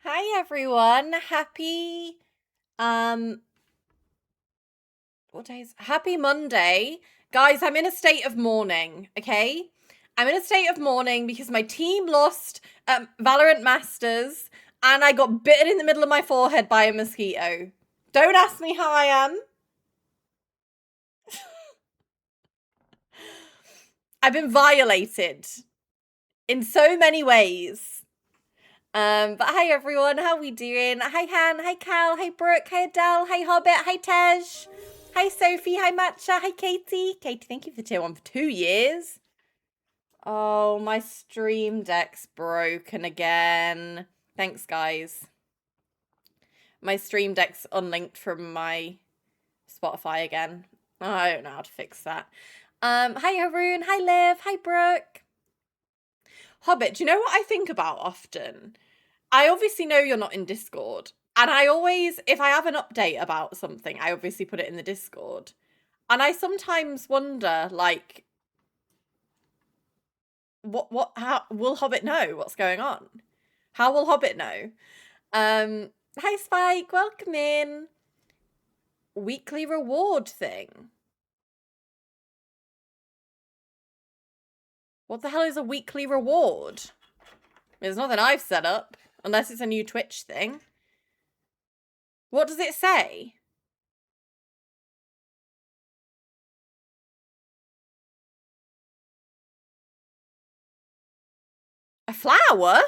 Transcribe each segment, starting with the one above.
Hi everyone. Happy what day is Happy Monday. Guys, I'm in a state of mourning, okay? I'm in a state of mourning because my team lost Valorant Masters and I got bitten in the middle of my forehead by a mosquito. Don't ask me how I am. I've been violated in so many ways. But hi everyone, how we doing? Hi Han, hi Cal, hi Brooke, hi Adele, hi Hobbit, hi Tej, hi Sophie, hi Matcha, hi Katie. Katie, thank you for tier 1 for 2 years. Oh, my stream deck's broken again. Thanks, guys. My stream deck's unlinked from my Spotify again. I don't know how to fix that. Hi Haroon, hi Liv, hi Brooke. Hobbit, do you know what I think about often? I obviously know you're not in Discord. And I always, if I have an update about something, I obviously put it in the Discord. And I sometimes wonder, like, how will Hobbit know what's going on? How will Hobbit know? Hi Spike, welcome in. Weekly reward thing. What the hell is a weekly reward? There's nothing I've set up, unless it's a new Twitch thing. What does it say? A flower?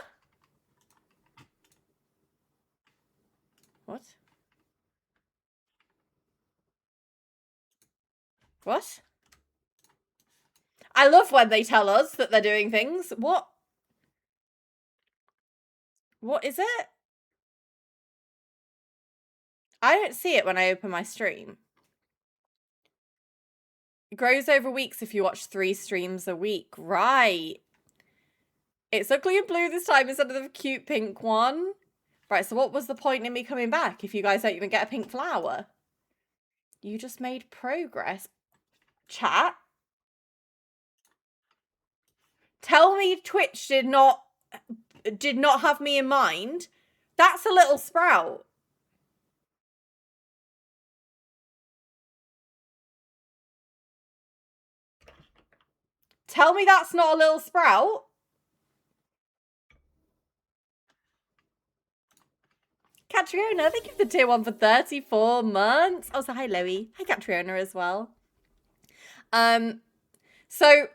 What? What? I love when they tell us that they're doing things. What? What is it? I don't see it when I open my stream. It grows over weeks if you watch 3 streams a week. Right. It's ugly and blue this time instead of the cute pink one. Right, so what was the point in me coming back if you guys don't even get a pink flower? You just made progress. Chat? Tell me Twitch did not have me in mind. That's a little sprout. Tell me that's not a little sprout. Catriona, thank you for tier 1 for 34 months. Also, hi Loey. Hi Catriona as well. So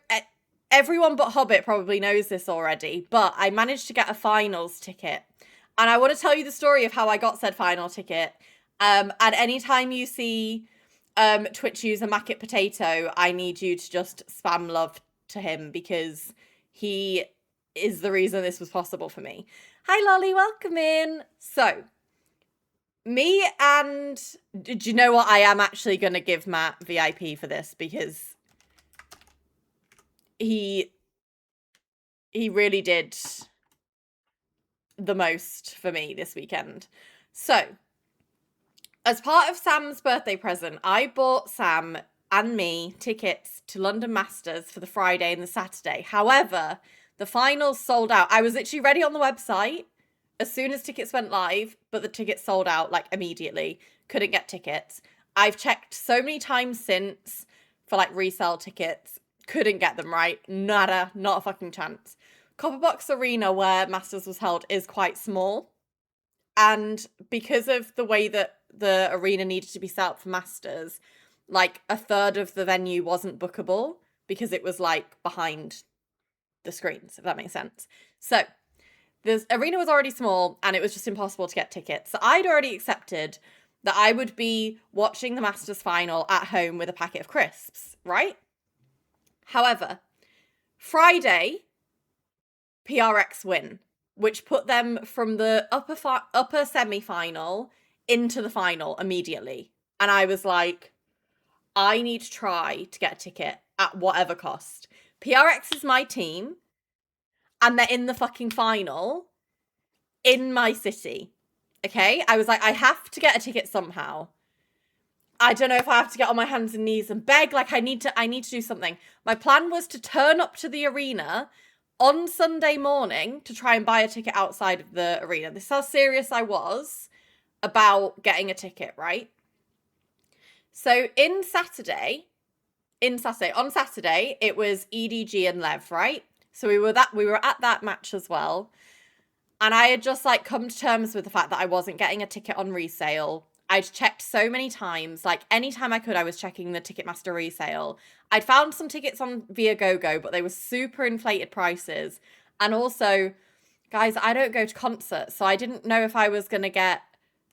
everyone but Hobbit probably knows this already, but I managed to get a finals ticket. And I want to tell you the story of how I got said final ticket. And anytime you see Twitch user Mackit Potato, I need you to just spam love to him because he is the reason this was possible for me. Hi Lolly, welcome in. So, me and... Do you know what? I am actually going to give Matt VIP for this because he really did the most for me this weekend. So, as part of Sam's birthday present, I bought Sam and me tickets to London Masters for the Friday and the Saturday. However, the finals sold out. I was literally ready on the website as soon as tickets went live, but the tickets sold out like immediately. Couldn't get tickets. I've checked so many times since for like resale tickets. Couldn't get them right. Nada. Not a fucking chance. Copperbox Arena, where Masters was held, is quite small. And because of the way that the arena needed to be set up for Masters, like a third of the venue wasn't bookable because it was like behind the screens, if that makes sense. So the arena was already small and it was just impossible to get tickets. So I'd already accepted that I would be watching the Masters final at home with a packet of crisps, right? However, Friday, PRX win, which put them from the upper semi-final into the final immediately. And I was like, I need to try to get a ticket at whatever cost. PRX is my team, and they're in the fucking final in my city. Okay? I was like, I have to get a ticket somehow. I don't know if I have to get on my hands and knees and beg. Like, I need to do something. My plan was to turn up to the arena on Sunday morning to try and buy a ticket outside of the arena. This is how serious I was about getting a ticket, right? So on Saturday, it was EDG and Lev, right? So we were at that match as well. And I had just like come to terms with the fact that I wasn't getting a ticket on resale. I'd checked so many times, like anytime I could, I was checking the Ticketmaster resale. I'd found some tickets on Viagogo, but they were super inflated prices. And also, guys, I don't go to concerts, so I didn't know if I was going to get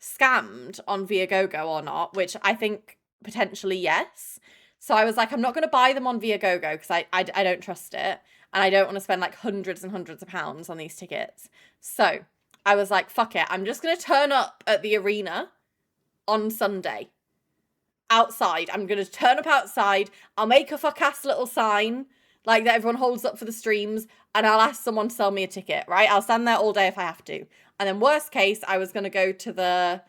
scammed on Viagogo or not, which I think potentially yes. So I was like, I'm not going to buy them on Viagogo because I don't trust it. And I don't want to spend like hundreds and hundreds of pounds on these tickets. So I was like, fuck it. I'm just going to turn up at the arena on Sunday. Outside. I'm going to turn up outside. I'll make a fuck-ass little sign like that everyone holds up for the streams. And I'll ask someone to sell me a ticket, right? I'll stand there all day if I have to. And then worst case, I was going to go to the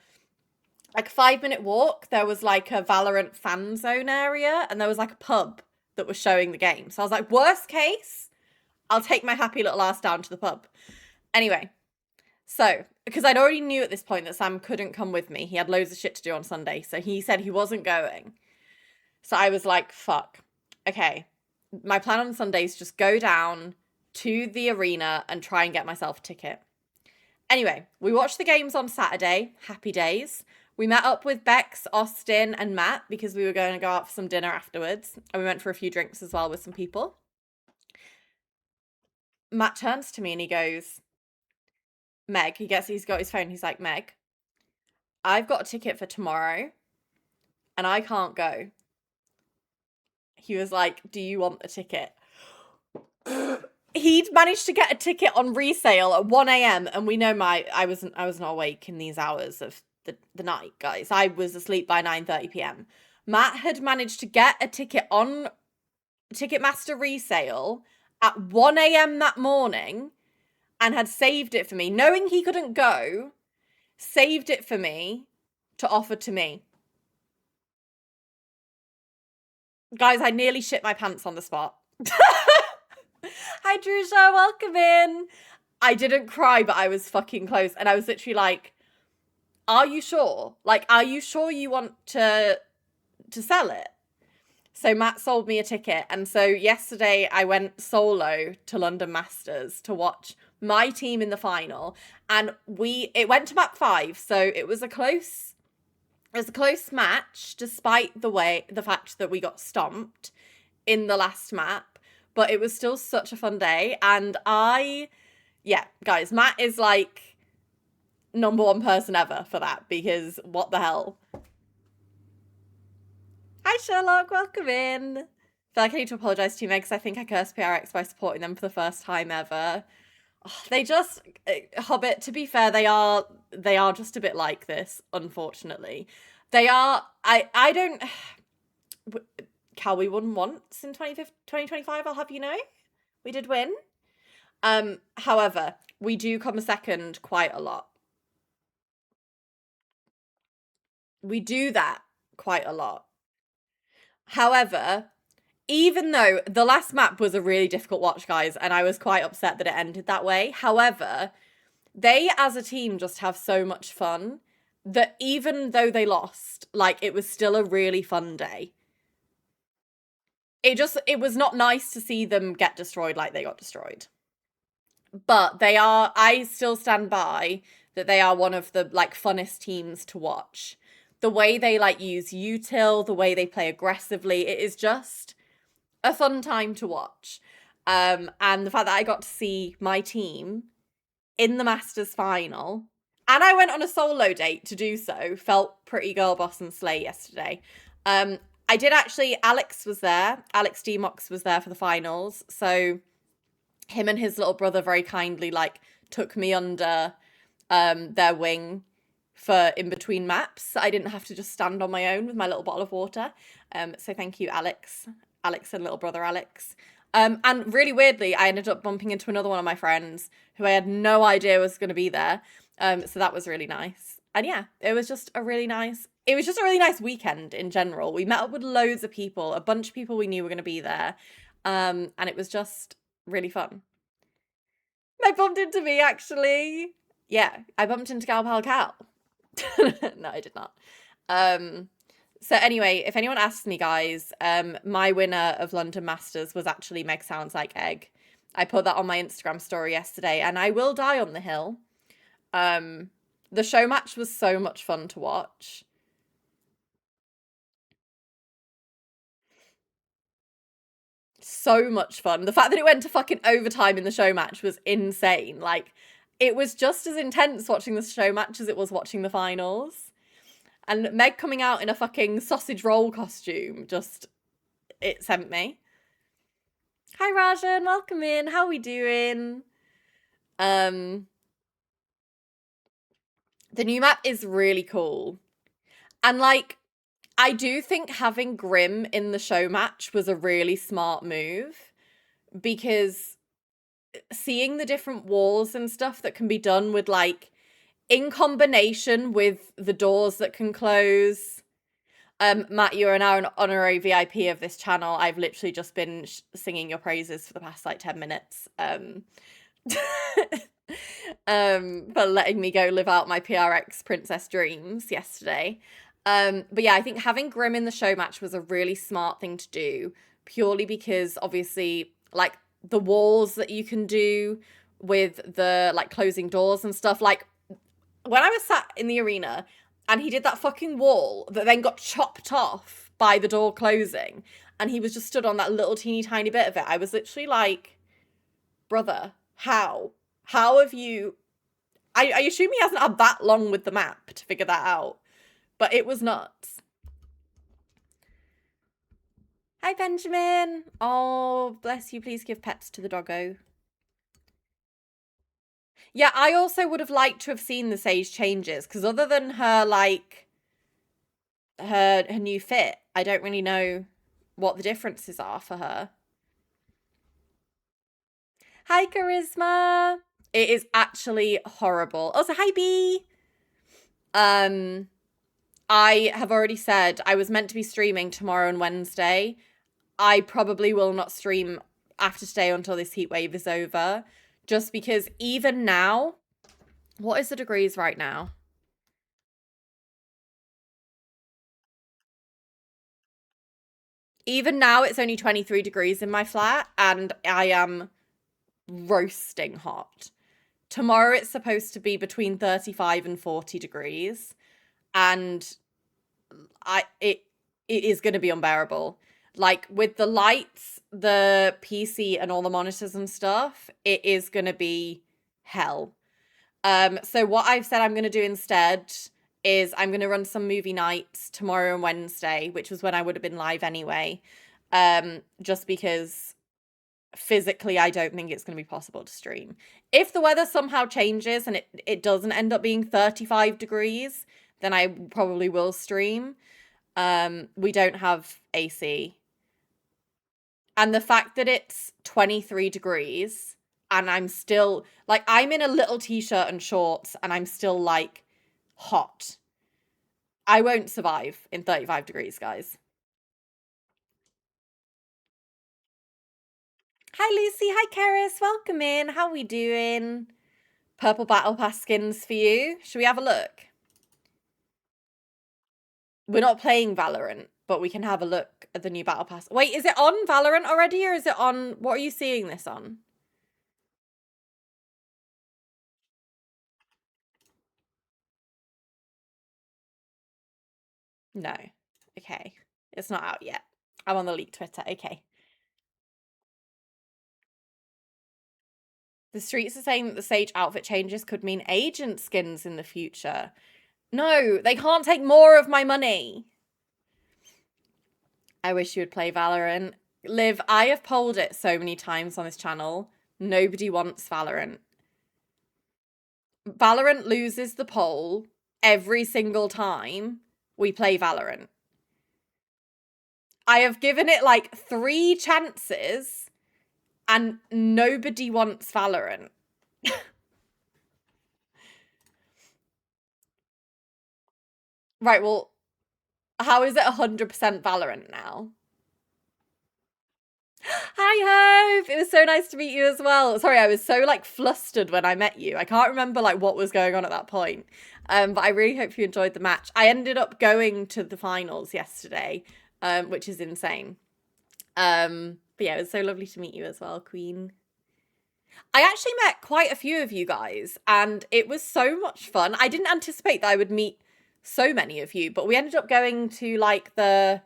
like 5-minute walk. There was like a Valorant fan zone area. And there was like a pub that was showing the game. So I was like, worst case, I'll take my happy little ass down to the pub. Anyway, so, because I'd already knew at this point that Sam couldn't come with me. He had loads of shit to do on Sunday. So he said he wasn't going. So I was like, fuck. Okay. My plan on Sunday is just go down to the arena and try and get myself a ticket. Anyway, we watched the games on Saturday. Happy days. We met up with Bex, Austin, and Matt because we were going to go out for some dinner afterwards. And we went for a few drinks as well with some people. Matt turns to me and he goes, Meg, he's got his phone. He's like, Meg, I've got a ticket for tomorrow and I can't go. He was like, do you want the ticket? He'd managed to get a ticket on resale at 1 a.m. and we know I was not awake in these hours of the night, guys. I was asleep by 9:30 p.m. Matt had managed to get a ticket on Ticketmaster resale at 1 a.m. that morning and had saved it for me, knowing he couldn't go, saved it for me to offer to me. Guys, I nearly shit my pants on the spot. Hi, Drusha, welcome in. I didn't cry, but I was fucking close. And I was literally like, are you sure? Like, are you sure you want to sell it? So Matt sold me a ticket. And so yesterday I went solo to London Masters to watch my team in the final. And it went to map 5. So it was a close match, despite the fact that we got stomped in the last map. But it was still such a fun day. And guys, Matt is like number 1 person ever for that, because what the hell? Hi Sherlock, welcome in. I feel like I need to apologise to you, Meg, because I think I cursed PRX by supporting them for the first time ever. Oh, they just, Hobbit, to be fair, they are just a bit like this, unfortunately. They are, I don't, Cal, we won once in 2025, I'll have you know. We did win. However, we do come second quite a lot. We do that quite a lot. However, even though the last map was a really difficult watch, guys, and I was quite upset that it ended that way. However, they as a team just have so much fun that even though they lost, like, it was still a really fun day. It was not nice to see them get destroyed like they got destroyed. But I still stand by that they are one of the, like, funnest teams to watch. The way they, like, use util, the way they play aggressively, it is just a fun time to watch. And the fact that I got to see my team in the Masters final, and I went on a solo date to do so, felt pretty girl boss and slay yesterday. I did actually, Alex was there. Alex Demox was there for the finals. So him and his little brother very kindly, like, took me under their wing for in between maps. I didn't have to just stand on my own with my little bottle of water. So thank you, Alex and little brother Alex. And really weirdly, I ended up bumping into another one of my friends who I had no idea was going to be there. So that was really nice. And yeah, it was just a really nice weekend in general. We met up with loads of people, a bunch of people we knew were going to be there. And it was just really fun. I bumped into me, actually. Yeah, I bumped into Gal Pal Cal. No, I did not. So anyway, if anyone asks me, guys, my winner of London Masters was actually Meg Sounds Like Egg. I put that on my Instagram story yesterday, and I will die on the hill. The show match was so much fun to watch. So much fun. The fact that it went to fucking overtime in the show match was insane. Like, it was just as intense watching the show match as it was watching the finals. And Meg coming out in a fucking sausage roll costume just, it sent me. Hi Rajan, welcome in. How are we doing? The new map is really cool. And like, I do think having Grim in the show match was a really smart move, because seeing the different walls and stuff that can be done with, like, in combination with the doors that can close. Matt, you're now an honorary VIP of this channel. I've literally just been singing your praises for the past like 10 minutes. For letting me go live out my PRX princess dreams yesterday. But yeah, I think having Grim in the show match was a really smart thing to do, purely because obviously, like, the walls that you can do with the, like, closing doors and stuff. Like, when I was sat in the arena and he did that fucking wall that then got chopped off by the door closing, and he was just stood on that little teeny tiny bit of it, I was literally like, brother, how? How have you... I assume he hasn't had that long with the map to figure that out, but it was nuts. Hi, Benjamin. Oh, bless you. Please give pets to the doggo. Yeah, I also would have liked to have seen the Sage changes, because other than her, like, her new fit, I don't really know what the differences are for her. Hi, Charisma. It is actually horrible. Also, hi, B. I have already said I was meant to be streaming tomorrow and Wednesday. I probably will not stream after today until this heat wave is over, just because even now, what is the degrees right now? Even now, it's only 23 degrees in my flat, and I am roasting hot. Tomorrow, it's supposed to be between 35 and 40 degrees, and it is going to be unbearable. Like, with the lights, the PC, and all the monitors and stuff, it is going to be hell. So what I've said I'm going to do instead is I'm going to run some movie nights tomorrow and Wednesday, which was when I would have been live anyway. Just because physically I don't think it's going to be possible to stream. If the weather somehow changes and it doesn't end up being 35 degrees, then I probably will stream. We don't have AC. And the fact that it's 23 degrees and I'm still, like, I'm in a little t-shirt and shorts and I'm still, like, hot. I won't survive in 35 degrees, guys. Hi, Lucy. Hi, Keris. Welcome in. How we doing? Purple Battle Pass skins for you. Should we have a look? We're not playing Valorant, but we can have a look at the new Battle Pass. Wait, is it on Valorant already, or is it on... What are you seeing this on? No. Okay. It's not out yet. I'm on the leaked Twitter. Okay. The streets are saying that the Sage outfit changes could mean agent skins in the future. No, they can't take more of my money. I wish you would play Valorant. Liv, I have polled it so many times on this channel. Nobody wants Valorant. Valorant loses the poll every single time we play Valorant. I have given it like 3 chances and nobody wants Valorant. Right, well, how is it 100% Valorant now? Hi, Hope. It was so nice to meet you as well. Sorry, I was so like flustered when I met you. I can't remember like what was going on at that point. But I really hope you enjoyed the match. I ended up going to the finals yesterday, which is insane. But yeah, it was so lovely to meet you as well, Queen. I actually met quite a few of you guys, and it was so much fun. I didn't anticipate that I would meet so many of you, but we ended up going to like the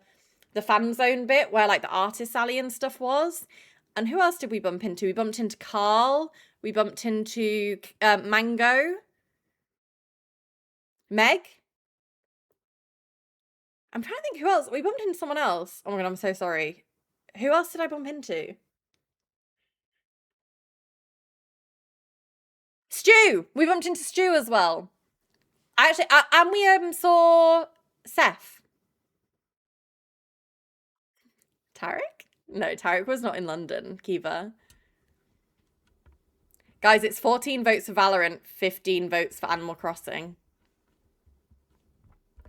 fan zone bit where like the artist alley and stuff was. And who else did we bump into? We bumped into Carl. We bumped into Mango. Meg. I'm trying to think who else. We bumped into someone else. Oh my god, I'm so sorry. Who else did I bump into? Stu. We bumped into Stu as well. Actually, and we saw Seth. Tarek? No, Tarek was not in London, Kiva. Guys, it's 14 votes for Valorant, 15 votes for Animal Crossing.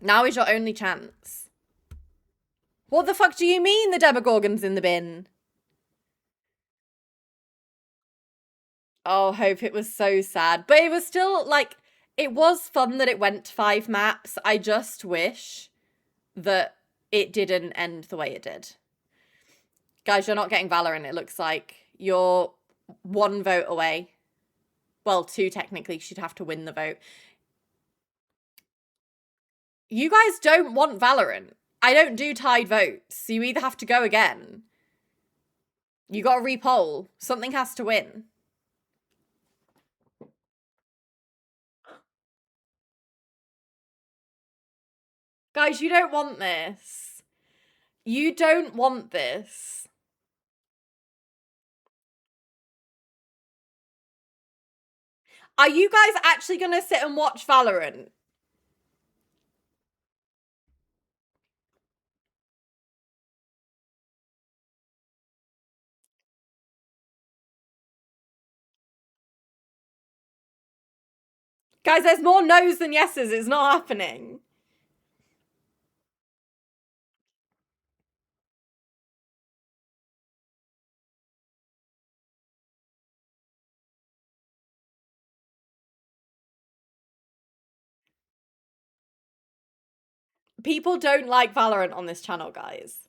Now is your only chance. What the fuck do you mean the Demogorgon's in the bin? Oh, Hope, it was so sad. But it was still, like, it was fun that it went to 5 maps. I just wish that it didn't end the way it did. Guys, you're not getting Valorant, it looks like. You're 1 vote away. Well, 2 technically, she'd have to win the vote. You guys don't want Valorant. I don't do tied votes. You either have to go again. You gotta repoll. Something has to win. Guys, you don't want this. You don't want this. Are you guys actually gonna sit and watch Valorant? Guys, there's more no's than yeses. It's not happening. People don't like Valorant on this channel, guys.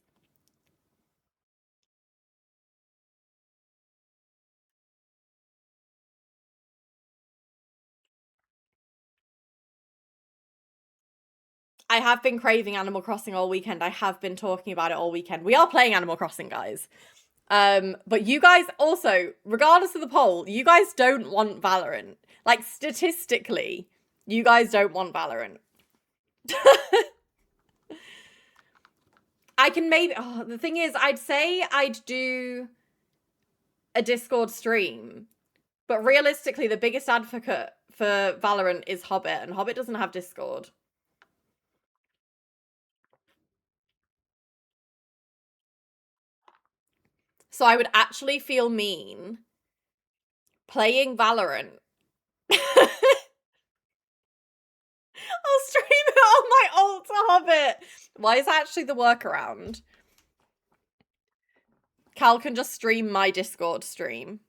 I have been craving Animal Crossing all weekend. I have been talking about it all weekend. We are playing Animal Crossing, guys. But you guys also, regardless of the poll, you guys don't want Valorant. Like, statistically, you guys don't want Valorant. I can maybe... Oh, the thing is, I'd say I'd do a Discord stream. But realistically, the biggest advocate for Valorant is Hobbit, and Hobbit doesn't have Discord. So I would actually feel mean playing Valorant. I'll stream it on my alt Hobbit. Why is that actually the workaround? Cal can just stream my Discord stream.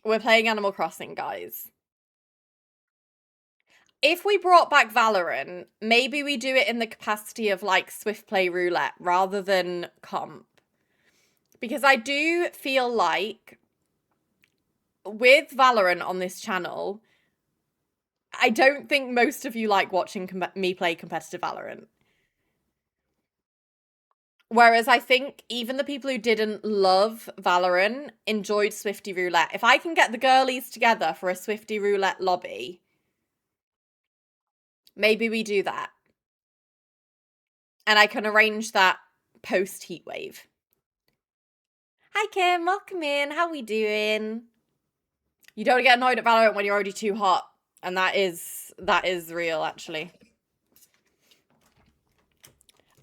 We're playing Animal Crossing, guys. If we brought back Valorant, maybe we do it in the capacity of like Swift Play Roulette rather than comp. Because I do feel like with Valorant on this channel, I don't think most of you like watching me play competitive Valorant. Whereas I think even the people who didn't love Valorant enjoyed Swifty Roulette. If I can get the girlies together for a Swifty Roulette lobby, maybe we do that. And I can arrange that post Heatwave. Hi Kim, welcome in. How we doing? You don't get annoyed at Valorant when you're already too hot. And that is real, actually.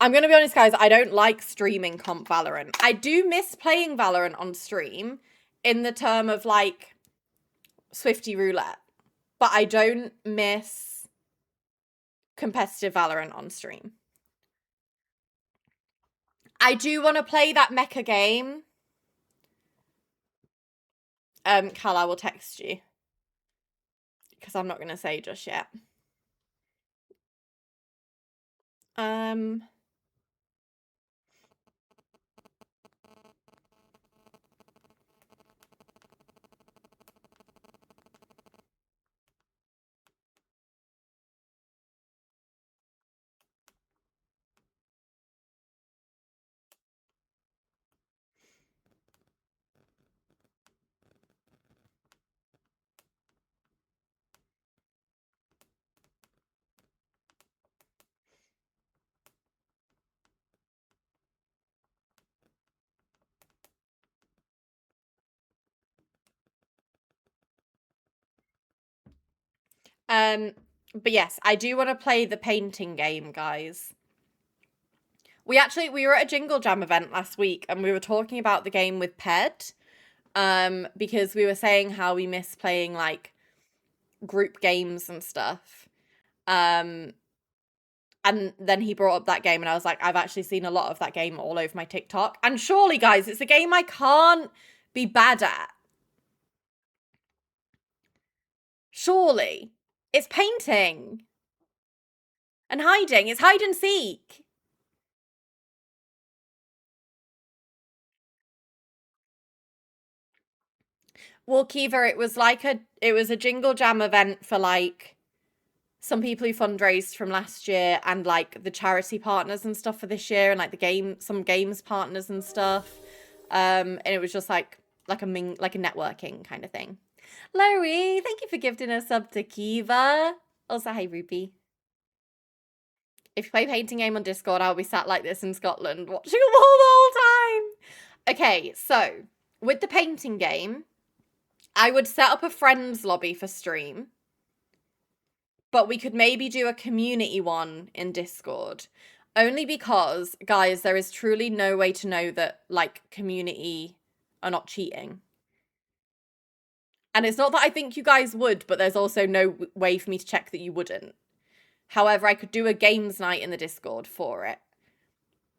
I'm going to be honest, guys. I don't like streaming comp Valorant. I do miss playing Valorant on stream in the term of, like, Swifty Roulette. But I don't miss competitive Valorant on stream. I do want to play that mecha game. Cal, I will text you. Because I'm not going to say just yet. Um... But yes, I do want to play the painting game, guys. We were at a Jingle Jam event last week and we were talking about the game with Ped. Because we were saying how we miss playing like group games and stuff. And then he brought up that game and I was like, I've actually seen a lot of that game all over my TikTok. And surely, guys, it's a game I can't be bad at. Surely. It's painting. And hiding. It's hide and seek. Well, Kiva, it was a Jingle Jam event for like some people who fundraised from last year and like the charity partners and stuff for this year and like some games partners and stuff. And it was just like a networking kind of thing. Larry, thank you for gifting a sub to Kiva. Also, hi Ruby. If you play painting game on Discord, I'll be sat like this in Scotland watching them all the whole time. Okay, so with the painting game, I would set up a friends lobby for stream. But we could maybe do a community one in Discord. Only because, guys, there is truly no way to know that, like, community are not cheating. And it's not that I think you guys would, but there's also no way for me to check that you wouldn't. However, I could do a games night in the Discord for it.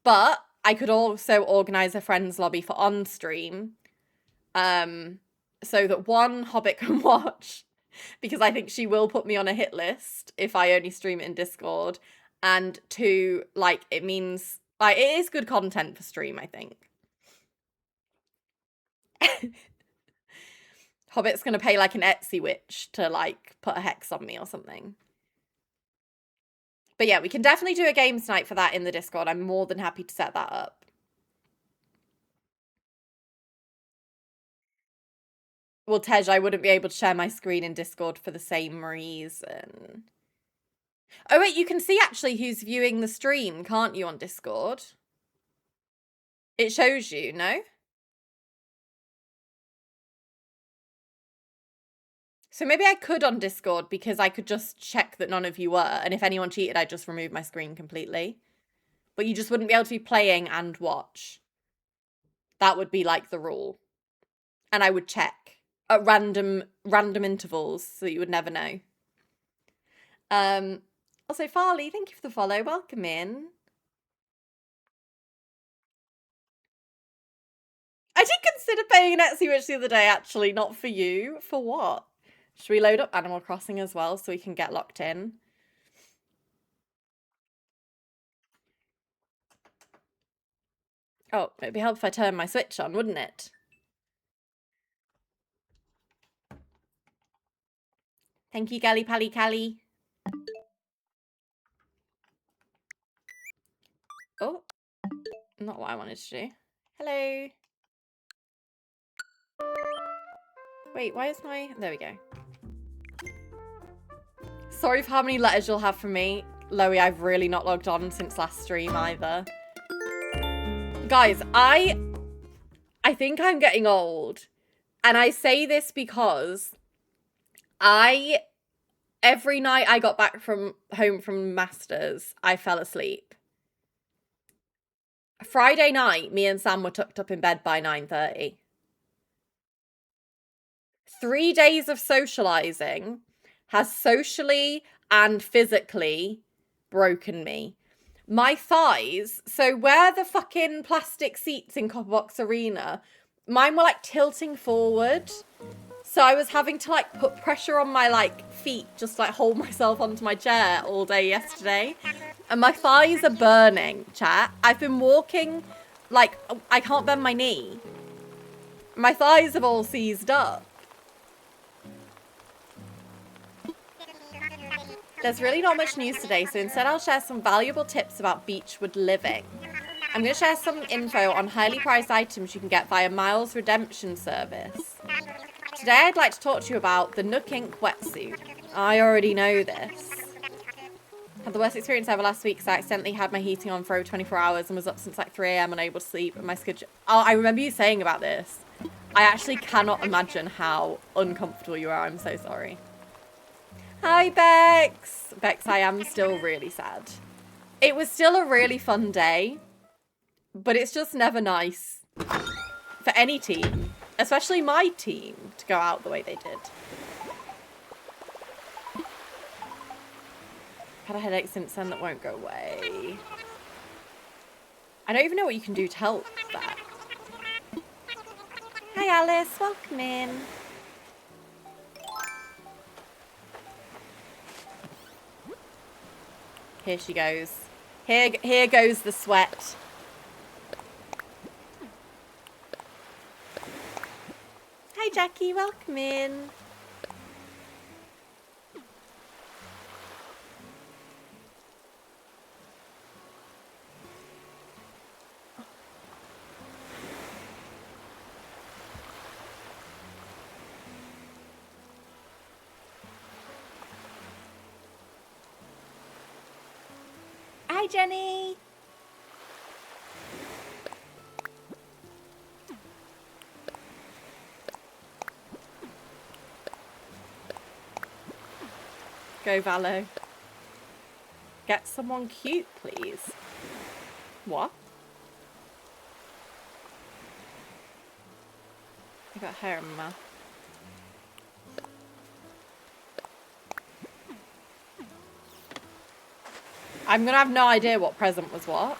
But I could also organise a friends lobby for on stream. So that one, Hobbit can watch. Because I think she will put me on a hit list if I only stream it in Discord. And two, like, it means, like, it is good content for stream, I think. Hobbit's gonna pay, like, an Etsy witch to, like, put a hex on me or something. But yeah, we can definitely do a games night for that in the Discord. I'm more than happy to set that up. Well, Tej, I wouldn't be able to share my screen in Discord for the same reason. Oh, wait, you can see actually who's viewing the stream, can't you, on Discord? It shows you, no? So maybe I could on Discord because I could just check that none of you were. And if anyone cheated, I'd just remove my screen completely. But you just wouldn't be able to be playing and watch. That would be like the rule. And I would check at random intervals so that you would never know. Also, Farley, thank you for the follow. Welcome in. I did consider paying an Etsy witch the other day, actually. Not for you. For what? Should we load up Animal Crossing as well so we can get locked in? Oh, it'd be helpful if I turned my Switch on, wouldn't it? Thank you, Gally Pally Cally. Oh, not what I wanted to do. Hello. Wait, why is my... There we go. Sorry for how many letters you'll have from me. Loey, I've really not logged on since last stream either. Guys, I think I'm getting old. And I say this because every night I got back home from Masters, I fell asleep. Friday night, me and Sam were tucked up in bed by 9:30. 3 days of socializing has socially and physically broken me. My thighs, so where the fucking plastic seats in Copperbox Arena, mine were like tilting forward. So I was having to like put pressure on my like feet, just like hold myself onto my chair all day yesterday. And my thighs are burning, chat. I've been walking, like, I can't bend my knee. My thighs have all seized up. There's really not much news today, so instead I'll share some valuable tips about beachwood living. I'm going to share some info on highly priced items you can get via Miles Redemption service. Today I'd like to talk to you about the Nook Ink wetsuit. I already know this. Had the worst experience ever last week because I accidentally had my heating on for over 24 hours and was up since like 3 AM unable to sleep, and my schedule... Oh, I remember you saying about this. I actually cannot imagine how uncomfortable you are. I'm so sorry. Hi, Bex. Bex, I am still really sad. It was still a really fun day, but it's just never nice for any team, especially my team, to go out the way they did. Had a headache since then that won't go away. I don't even know what you can do to help that. Hi, Alice. Welcome in. Here she goes. Here goes the sweat. Hi, Jackie. Welcome in. Hi, Jenny. Go, Valo. Get someone cute, please. What? I got hair in my mouth. I'm gonna have no idea what present was what.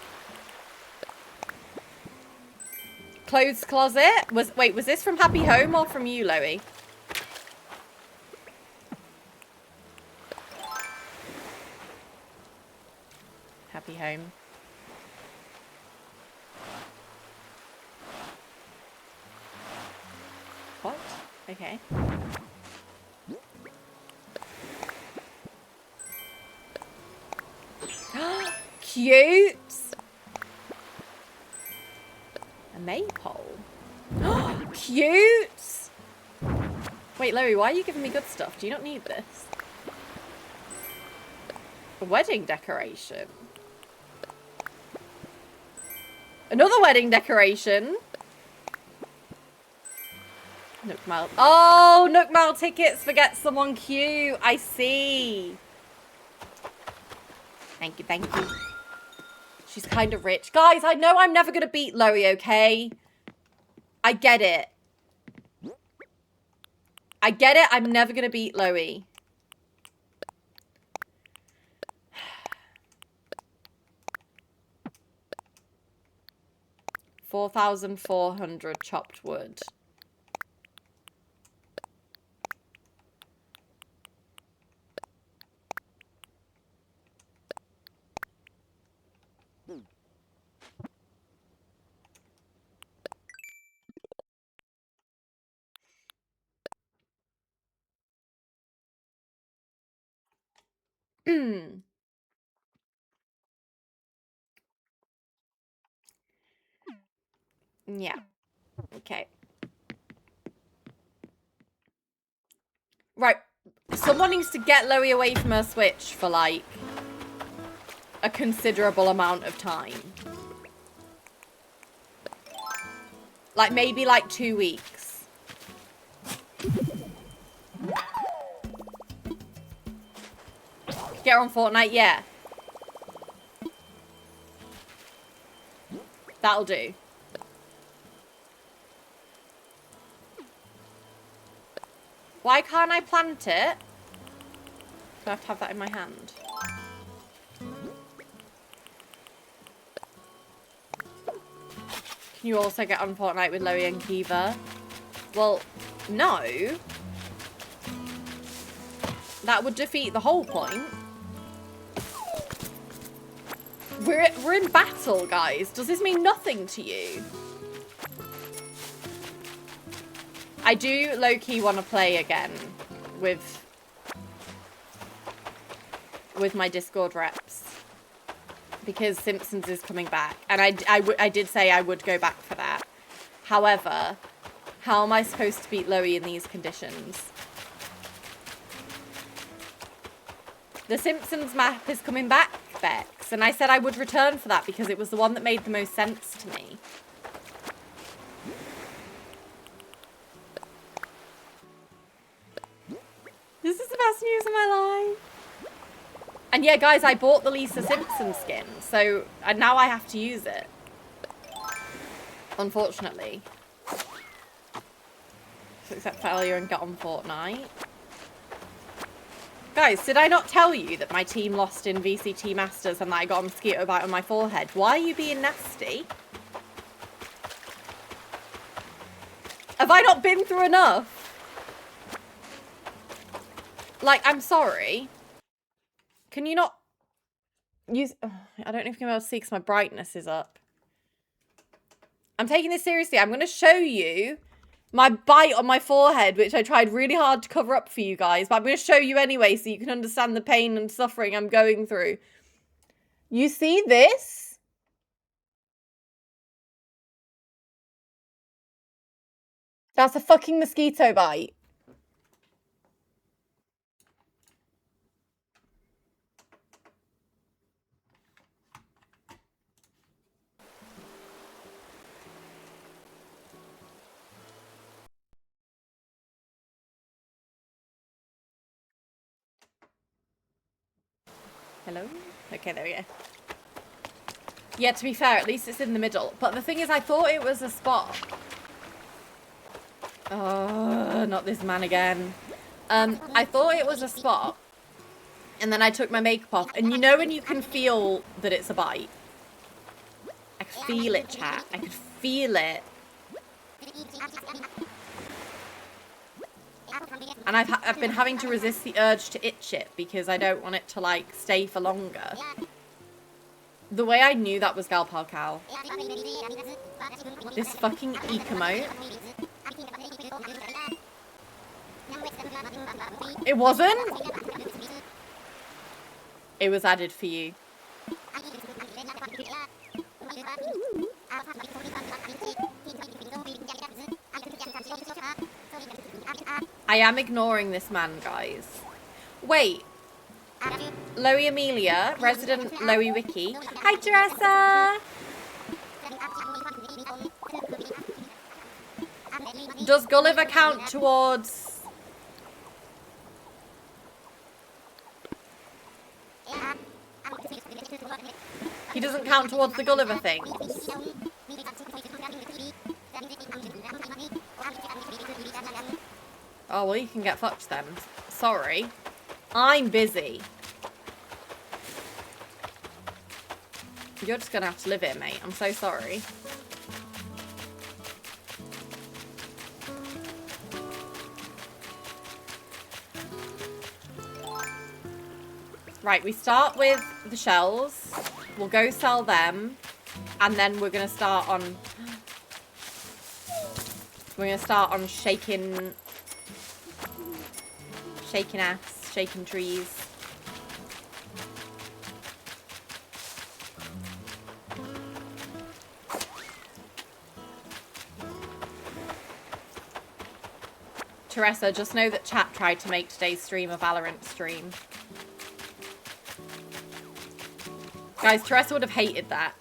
Clothes closet? Wait, was this from Happy Home or from you, Loey? Happy Home. What? Okay. Cute! A maypole. Cute! Wait, Loey, why are you giving me good stuff? Do you not need this? A wedding decoration. Another wedding decoration. Nook Mile. Oh, Nook Mile tickets for Get Someone Cute. I see. Thank you, thank you. She's kind of rich. Guys, I know I'm never going to beat Loey, okay? I get it. I get it. I'm never going to beat Loey. $4,400 chopped wood. Yeah. Okay. Right. Someone needs to get Loey away from her Switch for, like, a considerable amount of time. Like, maybe, like, 2 weeks. Get her on Fortnite? Yeah. That'll do. Why can't I plant it? Do I have to have that in my hand? Can you also get on Fortnite with Loey and Kiva? Well, no. That would defeat the whole point. We're in battle, guys. Does this mean nothing to you? I do low-key want to play again with my Discord reps. Because Simpsons is coming back. And I did say I would go back for that. However, how am I supposed to beat Loey in these conditions? The Simpsons map is coming back, Bex. And I said I would return for that because it was the one that made the most sense to me. This is the best news of my life. And yeah, guys, I bought the Lisa Simpson skin, so now I have to use it. Unfortunately. So accept failure and get on Fortnite. Guys, did I not tell you that my team lost in VCT Masters and that I got a mosquito bite on my forehead? Why are you being nasty? Have I not been through enough? Like, I'm sorry. Can you not use... Oh, I don't know if you can be able to see because my brightness is up. I'm taking this seriously. I'm going to show you my bite on my forehead, which I tried really hard to cover up for you guys. But I'm going to show you anyway so you can understand the pain and suffering I'm going through. You see this? That's a fucking mosquito bite. Hello? Okay, there we go. Yeah, to be fair, at least it's in the middle. But the thing is, I thought it was a spot. Oh, not this man again. I thought it was a spot. And then I took my makeup off. And you know when you can feel that it's a bite? I could feel it, chat. I could feel it. And I've been having to resist the urge to itch it because I don't want it to, like, stay for longer. The way I knew that was Gal Pal Cow. This fucking emote. It wasn't? It was added for you. I am ignoring this man, guys. Wait. Loey Amelia, resident Loey Wiki. Hi, Teresa! Does Gulliver count towards... He doesn't count towards the Gulliver thing. Oh, well, you can get fucked then. Sorry. I'm busy. You're just gonna have to live here, mate. I'm so sorry. Right, we start with the shells. We'll go sell them. And then we're gonna start on... We're gonna start on shaking ass, shaking trees. Teresa, just know that chat tried to make today's stream a Valorant stream. Guys, Teresa would have hated that.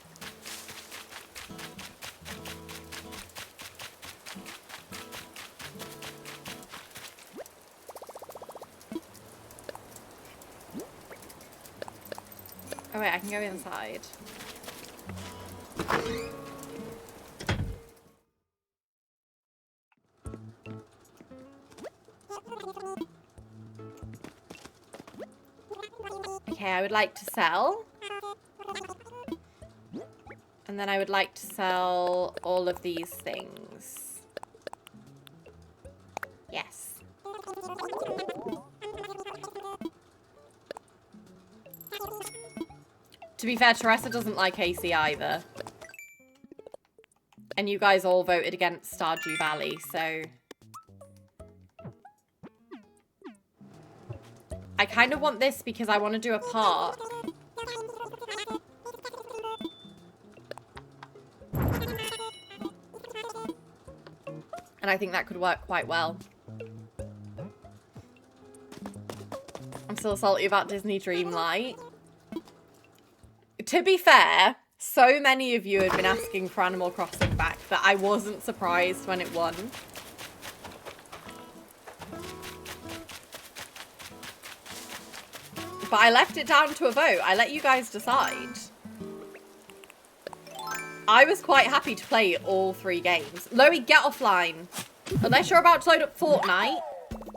Oh wait, I can go inside. Okay, I would like to sell. And then I would like to sell all of these things. Yes. To be fair, Teresa doesn't like AC either. And you guys all voted against Stardew Valley, so... I kind of want this because I want to do a part. And I think that could work quite well. I'm still salty about Disney Dreamlight. To be fair, so many of you had been asking for Animal Crossing back that I wasn't surprised when it won. But I left it down to a vote. I let you guys decide. I was quite happy to play all 3 games. Loey, get offline. Unless you're about to load up Fortnite,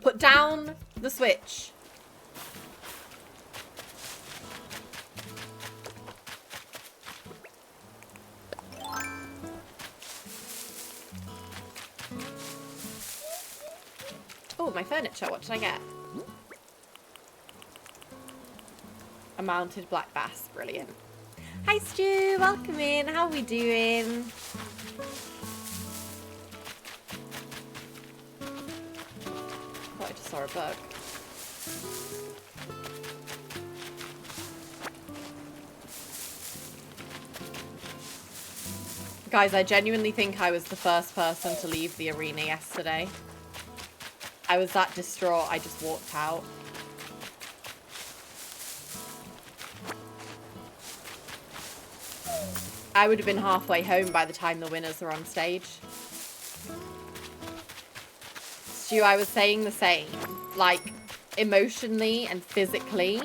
put down the Switch. Oh, my furniture. What did I get? A mounted black bass. Brilliant. Hi, Stu. Welcome in. How are we doing? Thought I just saw a bug. Guys, I genuinely think I was the first person to leave the arena yesterday. I was that distraught, I just walked out. I would have been halfway home by the time the winners were on stage. Stu, I was saying the same. Like, emotionally and physically,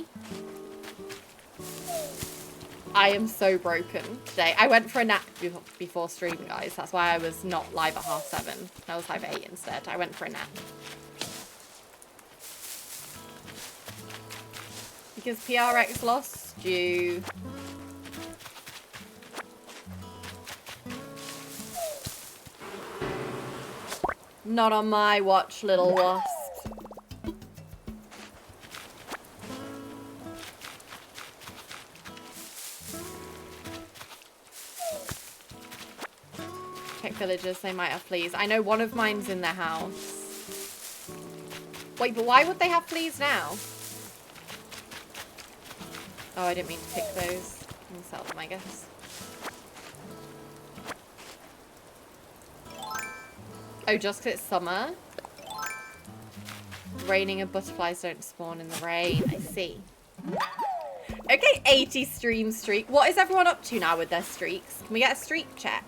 I am so broken today. I went for a nap before stream, guys. That's why I was not live at 7:30. I was live at 8 instead. I went for a nap. Because PRX lost you. Not on my watch, little wasp. Check villagers, they might have fleas. I know one of mine's in their house. Wait, but why would they have fleas now? Oh, I didn't mean to pick those. I can sell them, I guess. Oh, just because it's summer? Raining and butterflies don't spawn in the rain. I see. Okay, 80 stream streak. What is everyone up to now with their streaks? Can we get a streak check?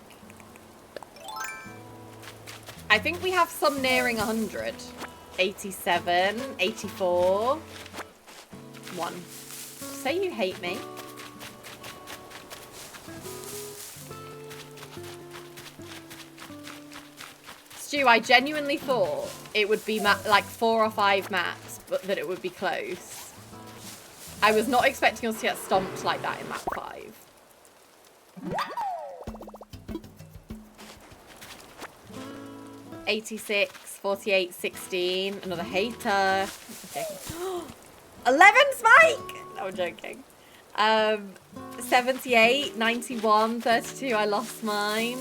I think we have some nearing 100. 87, 84. 1. Say you hate me. Stu, I genuinely thought it would be like 4 or 5 maps, but that it would be close. I was not expecting us to get stomped like that in map 5. $86, 48, 16. Another hater. Okay. 11 Spike! No, I'm joking. 78, 91, 32. I lost mine.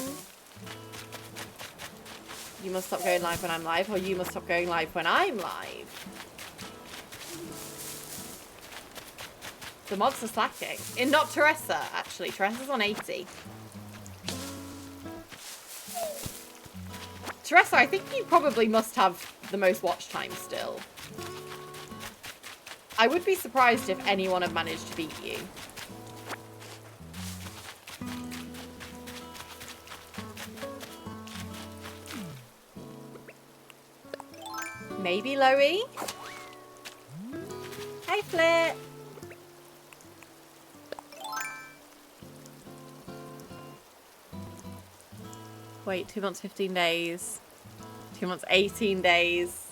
You must stop going live when I'm live, or you must stop going live when I'm live. The mods are slacking. Not Teresa, actually. Teresa's on 80. Teresa, I think you probably must have the most watch time still. I would be surprised if anyone had managed to beat you. Maybe Loey? Hey, Flip. Wait, 2 months, 15 days. 2 months, 18 days.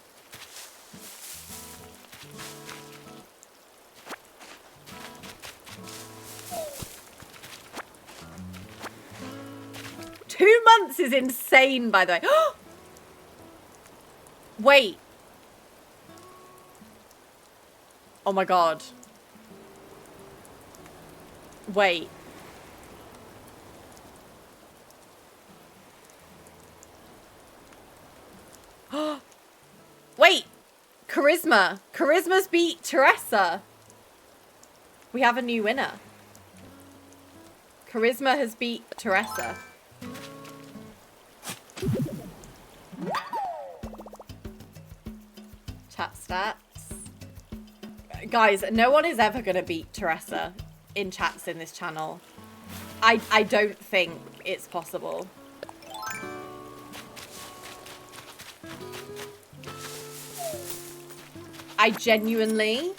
dance is insane, by the way. Wait. Oh my god. Wait. Wait. Charisma. Charisma's beat Teresa. We have a new winner. Charisma has beat Teresa. Chat stats. Guys, no one is ever going to beat Teresa in chats in this channel. I don't think it's possible. I genuinely...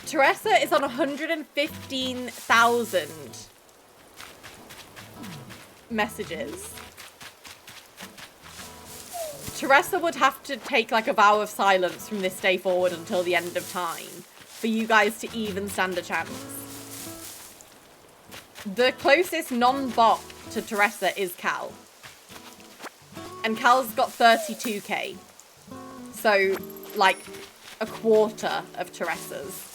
Teresa is on 115,000 messages. Teresa would have to take like a vow of silence from this day forward until the end of time for you guys to even stand a chance. The closest non-bot to Teresa is Cal. And Cal's got 32k. So, like, a quarter of Teresa's.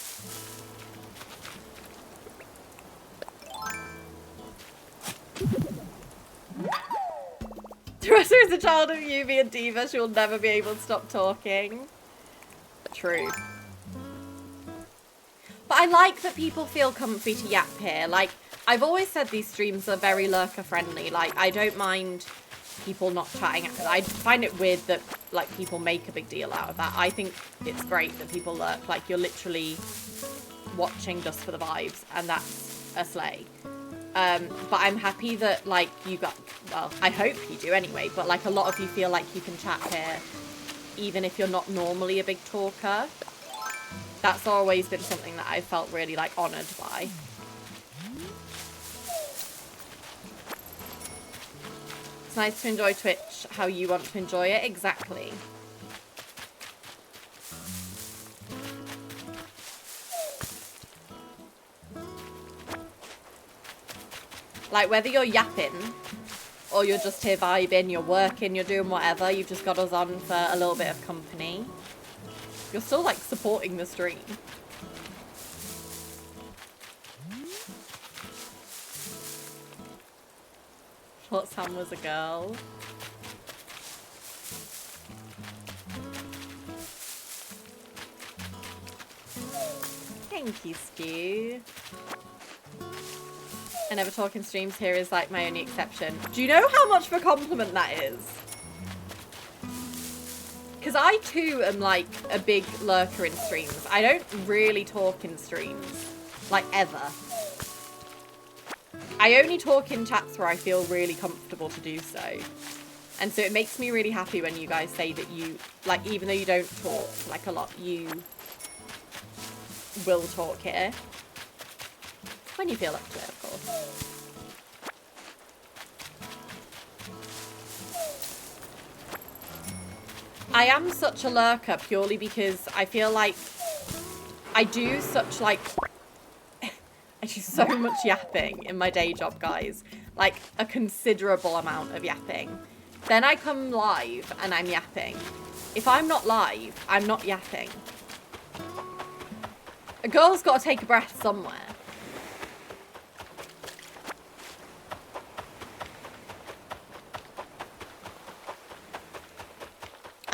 Teresa is a child of Yubi and Diva. She will never be able to stop talking. True. But I like that people feel comfy to yap here. Like, I've always said these streams are very lurker friendly. Like, I don't mind people not chatting. I find it weird that, like, people make a big deal out of that. I think it's great that people lurk. Like, you're literally watching just for the vibes, and that's a slay. But I'm happy that, like, you got, well, I hope you do anyway, but, like, a lot of you feel like you can chat here, even if you're not normally a big talker. That's always been something that I felt really, like, honoured by. It's nice to enjoy Twitch how you want to enjoy it. Exactly. Like, whether you're yapping or you're just here vibing, you're working, you're doing whatever, you've just got us on for a little bit of company. You're still, like, supporting the stream. Thought Sam was a girl. Thank you, Stu. I never talk in streams. Here is like my only exception. Do you know how much of a compliment that is? Because I too am like a big lurker in streams. I don't really talk in streams. Like ever. I only talk in chats where I feel really comfortable to do so. And so it makes me really happy when you guys say that you, like, even though you don't talk like a lot, you will talk here. When you feel up to it, of course. I am such a lurker purely because I feel like I do such, like, I do so much yapping in my day job, guys. Like, a considerable amount of yapping. Then I come live and I'm yapping. If I'm not live, I'm not yapping. A girl's got to take a breath somewhere.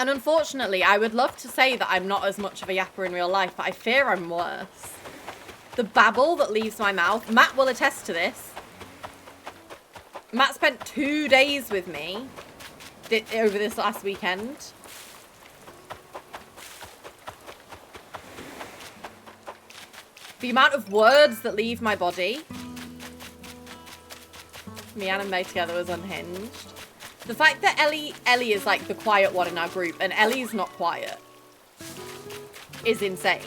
And unfortunately, I would love to say that I'm not as much of a yapper in real life, but I fear I'm worse. The babble that leaves my mouth. Matt will attest to this. Matt spent 2 days with me over this last weekend. The amount of words that leave my body. Me and May together was unhinged. The fact that Ellie is like the quiet one in our group and Ellie's not quiet is insane.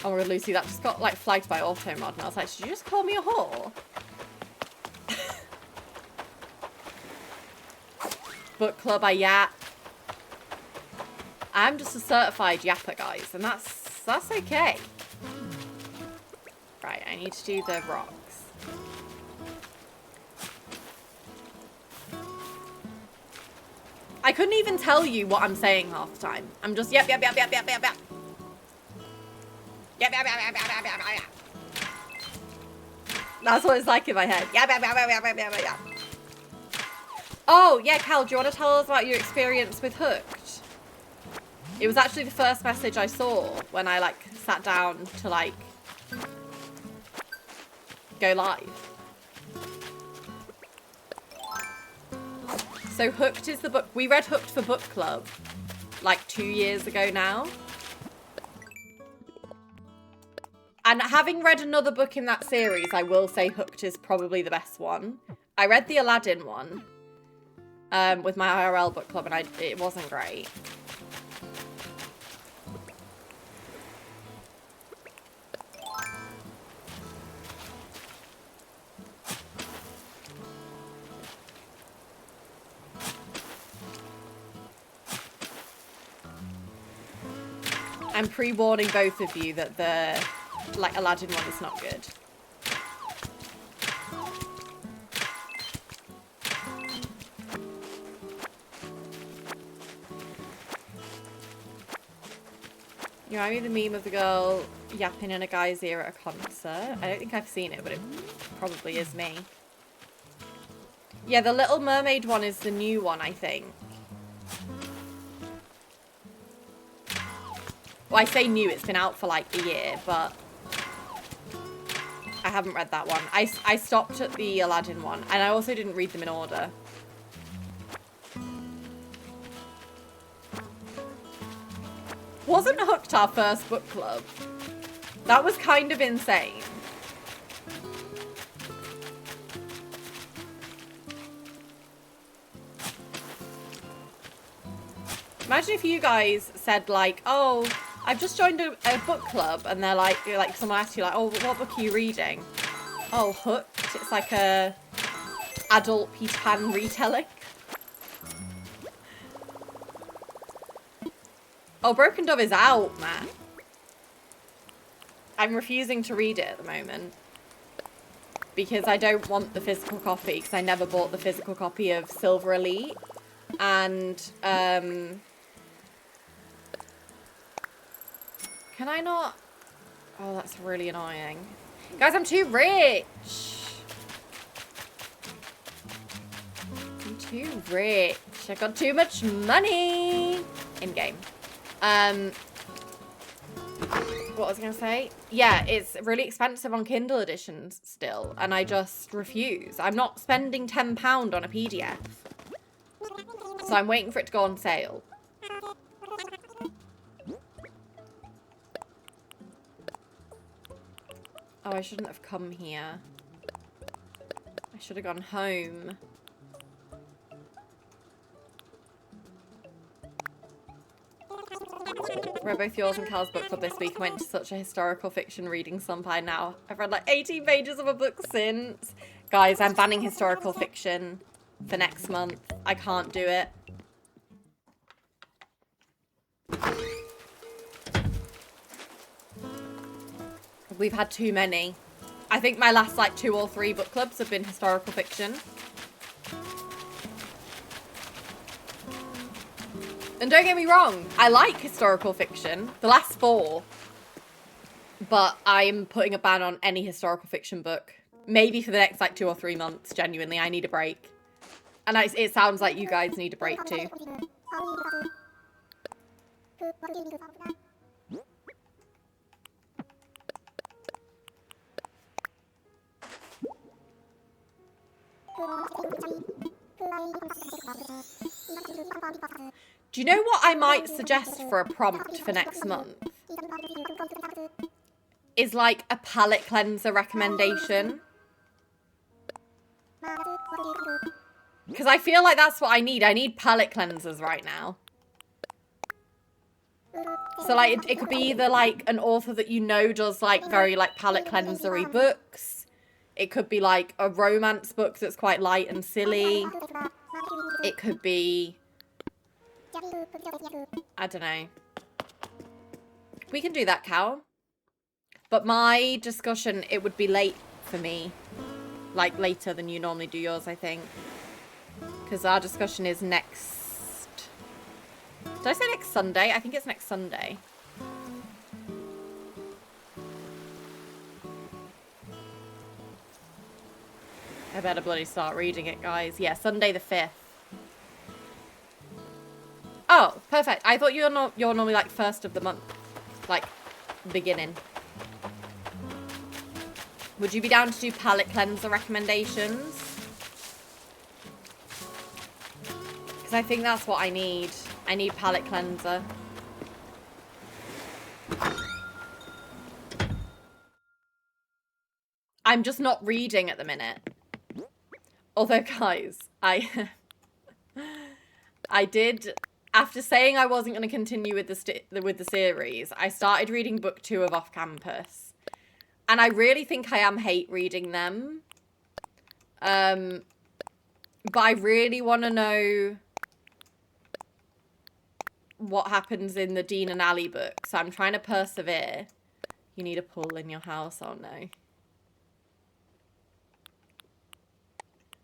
Oh my god, Lucy, that just got like flagged by Automod and I was like, did you just call me a whore? Book club, I yap. I'm just a certified yapper, guys, and that's okay. Right, I need to do the rocks. I couldn't even tell you what I'm saying half the time. I'm just yep, yep, yep, yep, yep, yep, yep. Yep, yep, yep, yep, yep, yep, yep, yep. That's what it's like in my head. Yep, yep, yep, yep, yep, yep, yep. Oh, yeah, Cal, do you want to tell us about your experience with Hooked? It was actually the first message I saw when I, like, sat down to, like, go live. So Hooked is the book. We read Hooked for book club, like, 2 years ago now. And having read another book in that series, I will say Hooked is probably the best one. I read the Aladdin one with my IRL book club, and it wasn't great. I'm pre-warning both of you that the Aladdin one is not good. You remind me of the meme of the girl yapping in a guy's ear at a concert. I don't think I've seen it, but it probably is me. Yeah, the Little Mermaid one is the new one, I think. Well, I say new, it's been out for like a year, but I haven't read that one. I stopped at the Aladdin one, and I also didn't read them in order. Wasn't Hooked our first book club? That was kind of insane. Imagine if you guys said like, oh, I've just joined a book club, and they're like someone asks you like, oh, what book are you reading? Oh, Hooked. It's like a adult Peter Pan retelling. Oh, Broken Dove is out, man. I'm refusing to read it at the moment because I don't want the physical copy, because I never bought the physical copy of Silver Elite, and can I not? Oh, that's really annoying. Guys, I'm too rich. I'm too rich. I got too much money in game. What was I gonna say? Yeah, it's really expensive on Kindle editions still, and I just refuse. I'm not spending £10 on a PDF. So I'm waiting for it to go on sale. Oh, I shouldn't have come here. I should have gone home. Read both yours and Cal's book club this week. I went to such a historical fiction reading slump by now. I've read like 18 pages of a book since. Guys, I'm banning historical fiction for next month. I can't do it. We've had too many. I think my last like 2 or 3 book clubs have been historical fiction. And don't get me wrong, I like historical fiction. The last 4. But I'm putting a ban on any historical fiction book. Maybe for the next like 2 or 3 months, genuinely. I need a break. And it sounds like you guys need a break too. Do you know what I might suggest for a prompt for next month? Is like a palette cleanser recommendation. Because I feel like that's what I need. I need palette cleansers right now. So like it could be either like an author that you know does like very like palette cleansery books. It could be like a romance book that's quite light and silly. It could be, I don't know. We can do that, Cal. But my discussion, it would be late for me. Like later than you normally do yours, I think. Because our discussion is next Did I say next Sunday? I think it's next Sunday. I better bloody start reading it, guys. Yeah, Sunday the 5th. Oh, perfect. I thought you're normally like first of the month. Like, beginning. Would you be down to do palette cleanser recommendations? Because I think that's what I need. I need palette cleanser. I'm just not reading at the minute. Although, guys, I did, after saying I wasn't going to continue with the series, I started reading book 2 of Off Campus. And I really think I am hate reading them. But I really want to know what happens in the Dean and Ally book. So I'm trying to persevere. You need a pool in your house. Oh, no.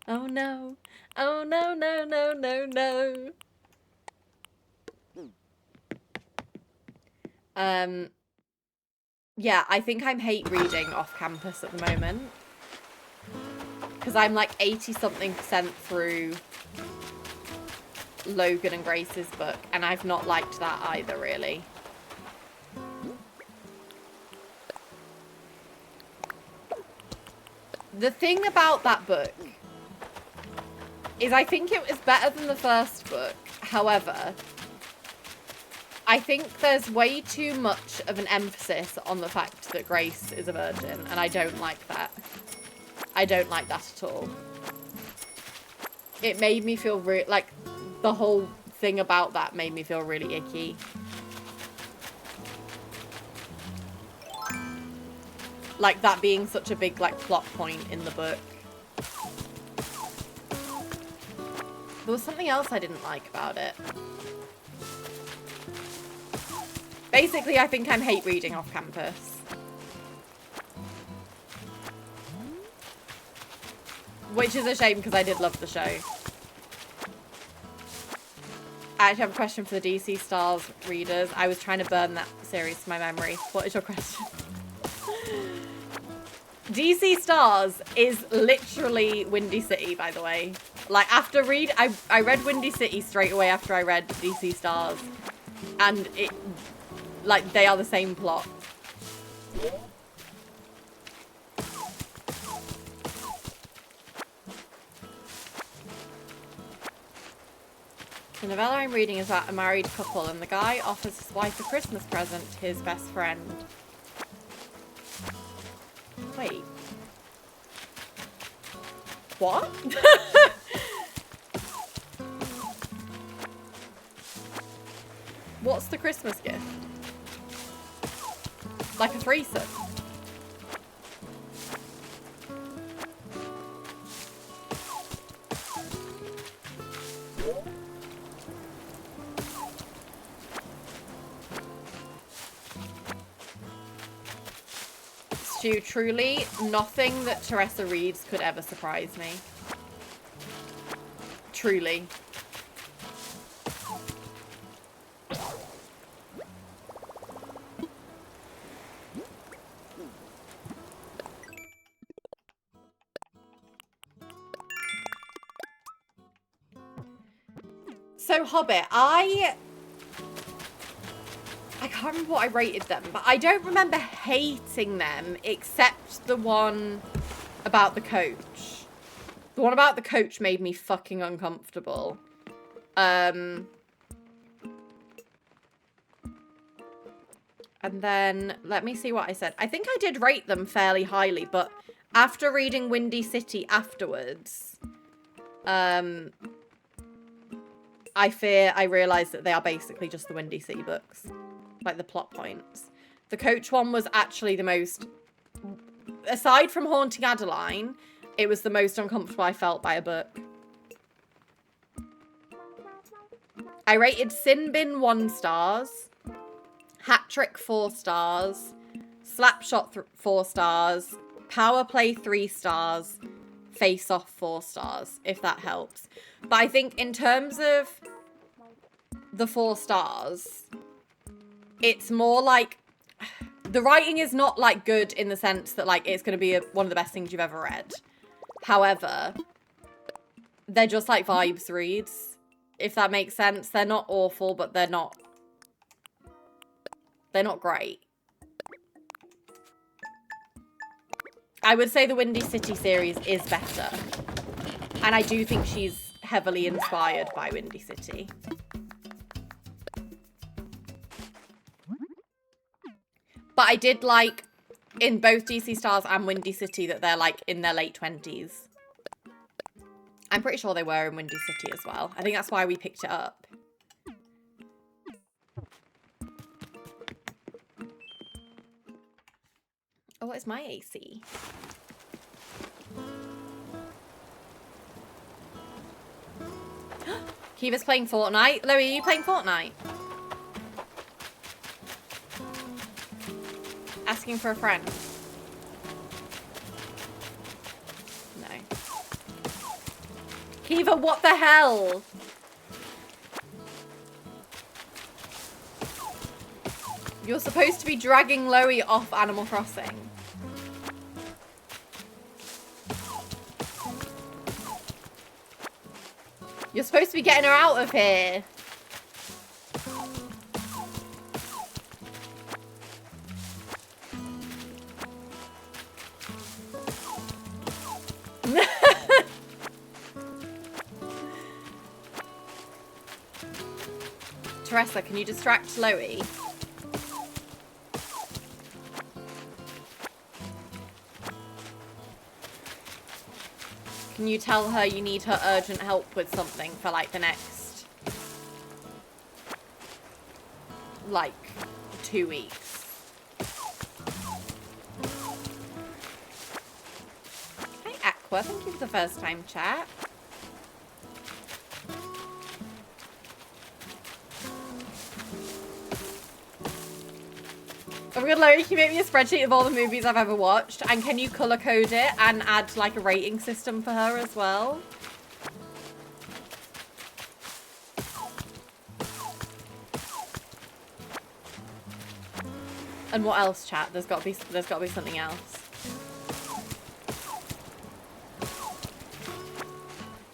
Oh, no. Oh, no, no, no, no, no. Yeah, I think I'm hate reading Off Campus at the moment. Because I'm like 80-something% through Logan and Grace's book. And I've not liked that either, really. The thing about that book is I think it was better than the first book. However, I think there's way too much of an emphasis on the fact that Grace is a virgin, and I don't like that. I don't like that at all. It made me feel like the whole thing about that made me feel really icky. Like that being such a big like plot point in the book. There was something else I didn't like about it. Basically, I think I'm hate reading Off Campus. Which is a shame because I did love the show. I actually have a question for the DC Stars readers. I was trying to burn that series to my memory. What is your question? DC Stars is literally Windy City, by the way. Like, after I read Windy City straight away after I read DC Stars. And it, like, they are the same plot. The novella I'm reading is about a married couple, and the guy offers his wife a Christmas present to his best friend. Wait. What? What's the Christmas gift? Like a threesome? Stu, truly, nothing that Teresa reads could ever surprise me. Truly. So, Hobbit, I can't remember what I rated them, but I don't remember hating them except the one about the coach. The one about the coach made me fucking uncomfortable. And then, let me see what I said. I think I did rate them fairly highly, but after reading Windy City afterwards, I fear I realised that they are basically just the Windy City books. Like, the plot points. The coach one was actually the most... Aside from Haunting Adeline, it was the most uncomfortable I felt by a book. I rated Sin Bin 1 stars. Hat Trick 4 stars. Slapshot 4 stars. Power Play 3 stars. Face Off 4 stars, if that helps. But I think in terms of the 4 stars, it's more like the writing is not like good in the sense that like it's going to be one of the best things you've ever read. However, they're just like vibes reads, if that makes sense. They're not awful, but they're not great. I would say the Windy City series is better. And I do think she's heavily inspired by Windy City. But I did like in both DC Stars and Windy City that they're like in their late 20s. I'm pretty sure they were in Windy City as well. I think that's why we picked it up. Oh, what is my AC? Kiva's playing Fortnite. Louie, are you playing Fortnite? Asking for a friend. No. Kiva, what the hell? You're supposed to be dragging Loey off Animal Crossing. You're supposed to be getting her out of here. Teresa, can you distract Loey? Can you tell her you need her urgent help with something for like the next, like, 2 weeks? Hi, Aqua. Thank you for the first time chat. Oh my god, Larry, can you make me a spreadsheet of all the movies I've ever watched? And can you color code it and add like a rating system for her as well? And what else, chat? There's got to be something else.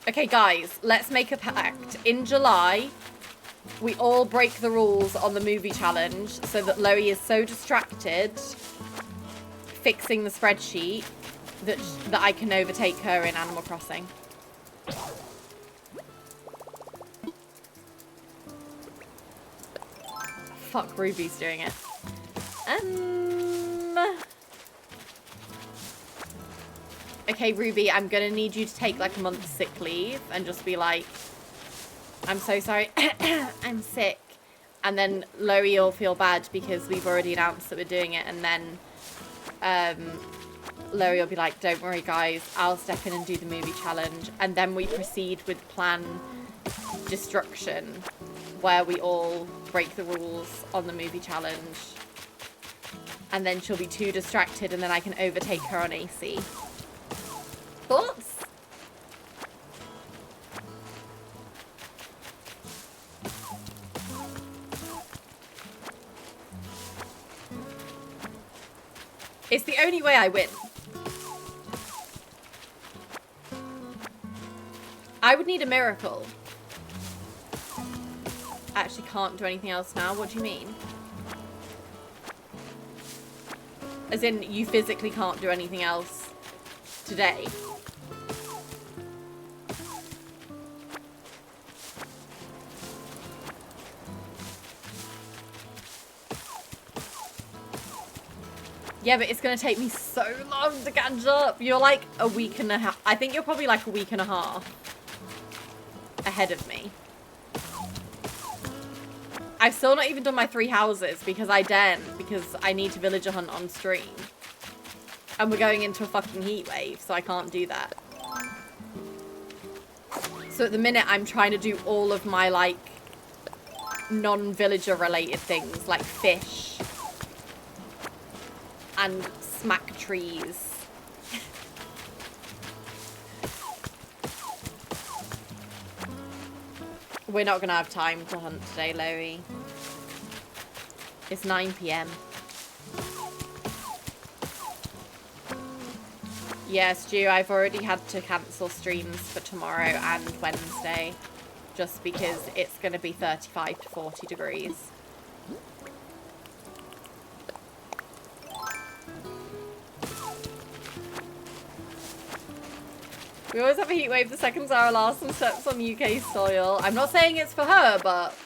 Okay, guys, let's make a pact. In July, we all break the rules on the movie challenge so that Loey is so distracted fixing the spreadsheet that I can overtake her in Animal Crossing. Fuck, Ruby's doing it. Okay, Ruby, I'm gonna need you to take like a month's sick leave and just be like, I'm so sorry, I'm sick. And then Loey will feel bad because we've already announced that we're doing it. And then Loey will be like, don't worry guys, I'll step in and do the movie challenge. And then we proceed with Plan Destruction, where we all break the rules on the movie challenge. And then she'll be too distracted and then I can overtake her on AC. Thoughts? It's the only way I win. I would need a miracle. I actually can't do anything else now. What do you mean? As in, you physically can't do anything else today? Yeah, but it's going to take me so long to catch up. You're like a week and a half. I think you're probably like a week and a half ahead of me. I've still not even done my 3 houses because because I need to villager hunt on stream. And we're going into a fucking heat wave, so I can't do that. So at the minute, I'm trying to do all of my, like, non-villager related things, like fish and smack trees. We're not going to have time to hunt today, Loey. It's 9 PM. Yeah, Stu, I've already had to cancel streams for tomorrow and Wednesday just because it's going to be 35 to 40 degrees. We always have a heat wave the second Zara Larsson steps on UK soil. I'm not saying it's for her, but...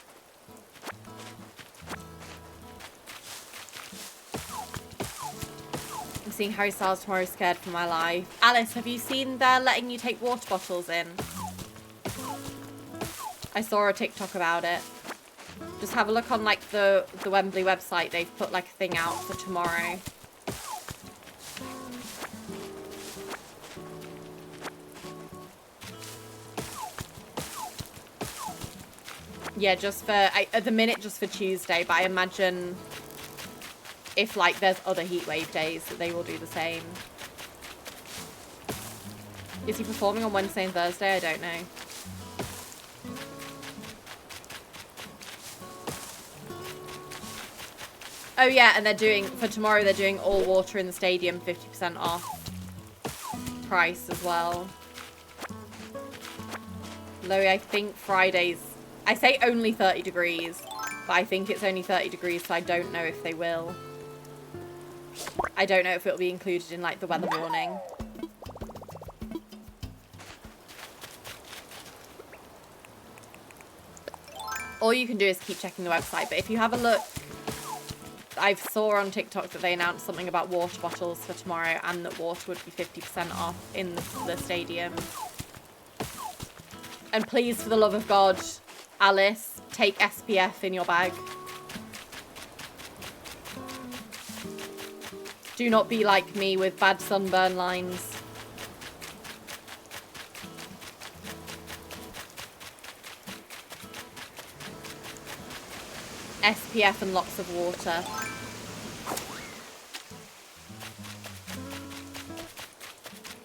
I'm seeing Harry Styles tomorrow, scared for my life. Alice, have you seen they're letting you take water bottles in? I saw a TikTok about it. Just have a look on like the Wembley website. They've put like a thing out for tomorrow. Yeah, just for, at the minute, just for Tuesday, but I imagine if, like, there's other heatwave days, that they will do the same. Is he performing on Wednesday and Thursday? I don't know. Oh, yeah, and they're doing, for tomorrow, they're doing all water in the stadium, 50% off price as well. Loey, I think Friday's... I say only 30 degrees, but I think it's only 30 degrees, so I don't know if they will. I don't know if it'll be included in, like, the weather warning. All you can do is keep checking the website, but if you have a look, I saw on TikTok that they announced something about water bottles for tomorrow and that water would be 50% off in the stadium. And please, for the love of God... Alice, take SPF in your bag. Do not be like me with bad sunburn lines. SPF and lots of water.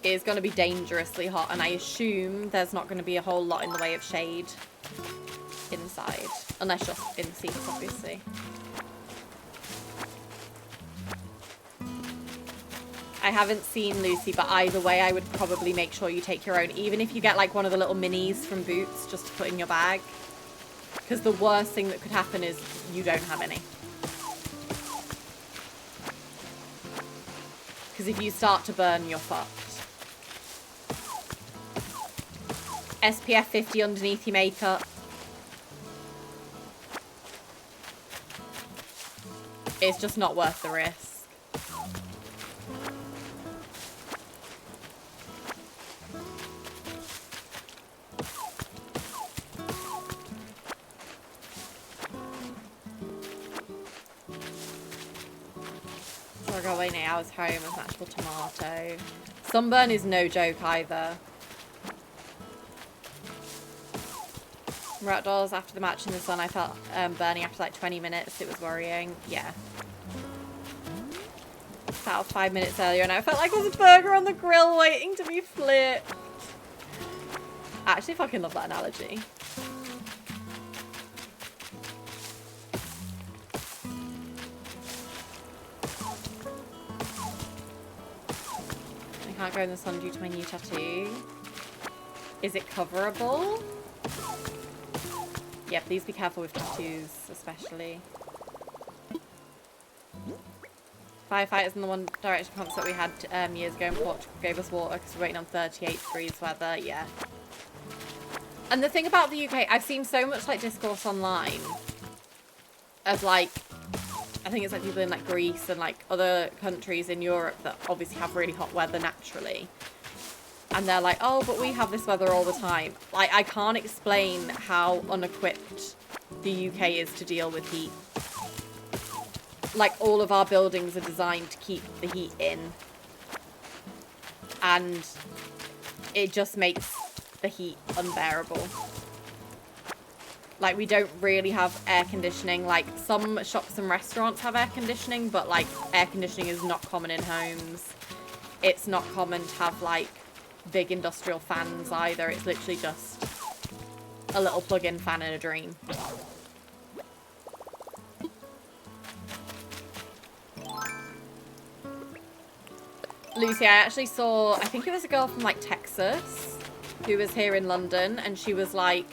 It is going to be dangerously hot, and I assume there's not going to be a whole lot in the way of shade inside, unless you're in the seats, obviously. I haven't seen Lucy, but either way, I would probably make sure you take your own, even if you get like one of the little minis from Boots just to put in your bag, because the worst thing that could happen is you don't have any. Because if you start to burn, you're fucked. SPF 50 underneath your makeup. It's just not worth the risk. So I got wait 8 hours home as an actual tomato. Sunburn is no joke either. We're outdoors after the match in the sun. I felt burning after like 20 minutes. It was worrying. Yeah. Out 5 minutes earlier and I felt like there was a burger on the grill waiting to be flipped. I actually fucking love that analogy. I can't go in the sun due to my new tattoo. Is it coverable? Yeah, please be careful with tattoos, especially. Firefighters in the One Direction concert we had years ago in Portugal gave us water because we're waiting on 38 degrees weather. Yeah. And the thing about the UK, I've seen so much like discourse online of like, I think it's like people in like Greece and like other countries in Europe that obviously have really hot weather naturally. And they're like, oh, but we have this weather all the time. Like, I can't explain how unequipped the UK is to deal with heat. Like, all of our buildings are designed to keep the heat in. And it just makes the heat unbearable. Like, we don't really have air conditioning. Like, some shops and restaurants have air conditioning, but, like, air conditioning is not common in homes. It's not common to have, like, big industrial fans either. It's literally just a little plug-in fan in a dream. Lucy, I actually saw, I think it was a girl from like Texas who was here in London, and she was like,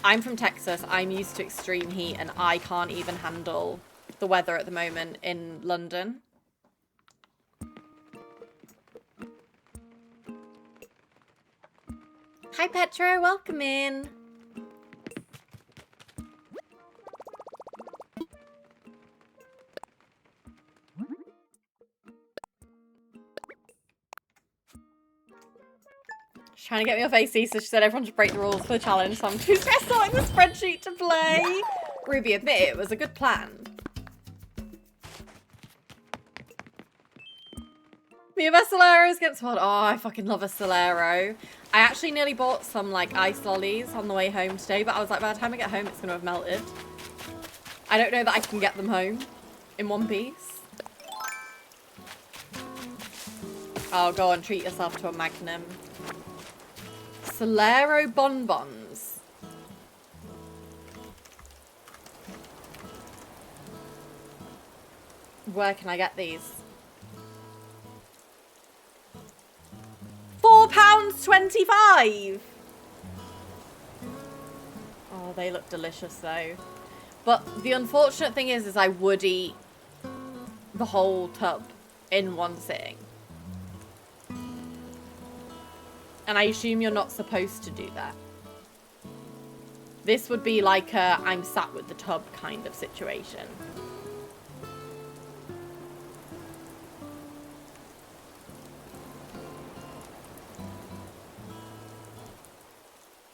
I'm from Texas, I'm used to extreme heat, and I can't even handle the weather at the moment in London. Hi Petra, welcome in. She's trying to get me off AC, so she said everyone should break the rules for the challenge, so I'm too stressed out in the spreadsheet to play. Ruby, admit it was a good plan. Me and my Soleros get spot. Oh, I fucking love a Solero. I actually nearly bought some like ice lollies on the way home today, but I was like, by the time I get home, it's gonna have melted. I don't know that I can get them home in one piece. Oh, go on, treat yourself to a Magnum. Solero bonbons. Where can I get these? £4.25. Oh, they look delicious though. But the unfortunate thing is I would eat the whole tub in one sitting. And I assume you're not supposed to do that. This would be like a I'm sat with the tub kind of situation.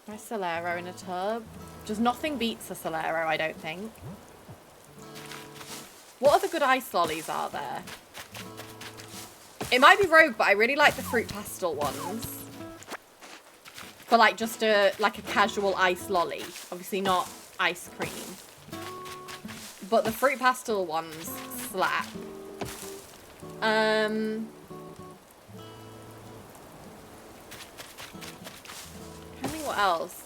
My Solero in a tub. Just nothing beats a Solero, I don't think. What other good ice lollies are there? It might be Rogue, but I really like the fruit pastel ones. For like just a casual ice lolly. Obviously not ice cream. But the fruit pastel ones slap. Tell me what else.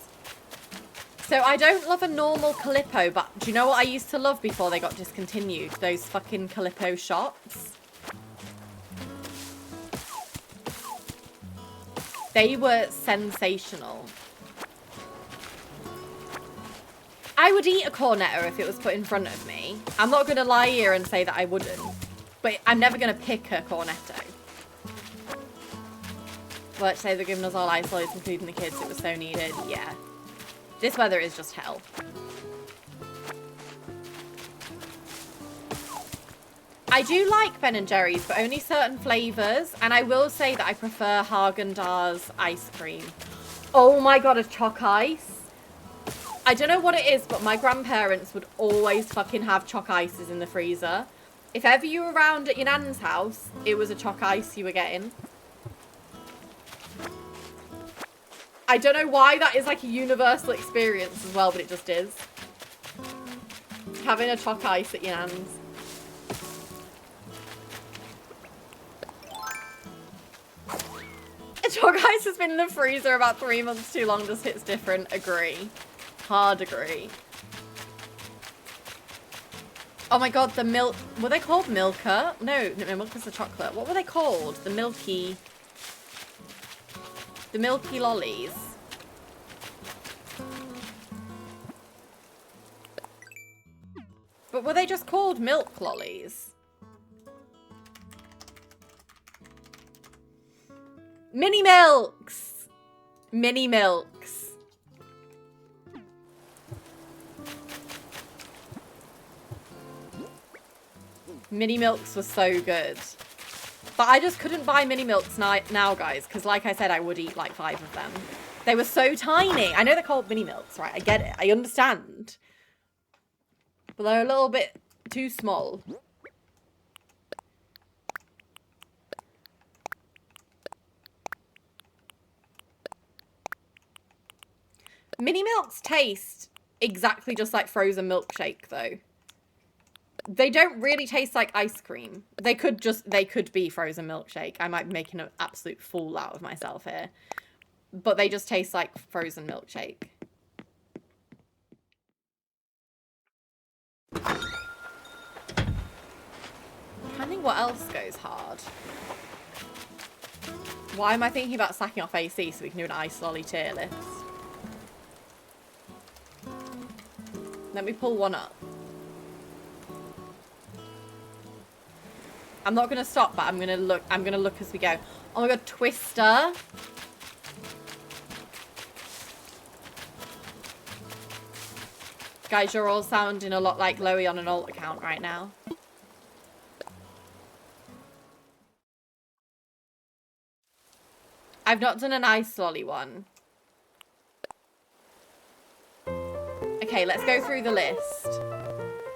So I don't love a normal Calippo, but do you know what I used to love before they got discontinued? Those fucking Calippo shots. They were sensational. I would eat a cornetto if it was put in front of me. I'm not going to lie here and say that I wouldn't. But I'm never going to pick a cornetto. Well, let's say they're giving us all ice lollies, including the kids. It was so needed. Yeah. This weather is just hell. I do like Ben & Jerry's, but only certain flavours. And I will say that I prefer Haagen-Dazs ice cream. Oh my god, a choc ice. I don't know what it is, but my grandparents would always fucking have choc ices in the freezer. If ever you were around at your nan's house, it was a choc ice you were getting. I don't know why that is like a universal experience as well, but it just is. Having a choc ice at your nan's. A choc ice has been in the freezer about 3 months too long, just hits different. Agree. Hard agree. Oh my god, the milk... Were they called Milka? No, Milka's the chocolate. What were they called? The milky... The milky lollies. But were they just called milk lollies? Mini milks! Mini milks. Mini milks were so good. But I just couldn't buy mini milks now, guys, because like I said, I would eat like 5 of them. They were so tiny. I know they're called mini milks, right? I get it. I understand. But they're a little bit too small. Mini milks taste exactly just like frozen milkshake, though. They don't really taste like ice cream. They could be frozen milkshake. I might be making an absolute fool out of myself here. But they just taste like frozen milkshake. what else goes hard. Why am I thinking about sacking off AC so we can do an ice lolly tier list? Let me pull one up. I'm not gonna stop, but I'm gonna look as we go. Oh my god, Twister. Guys, you're all sounding a lot like Loey on an alt account right now. I've not done an ice lolly one. Okay, let's go through the list.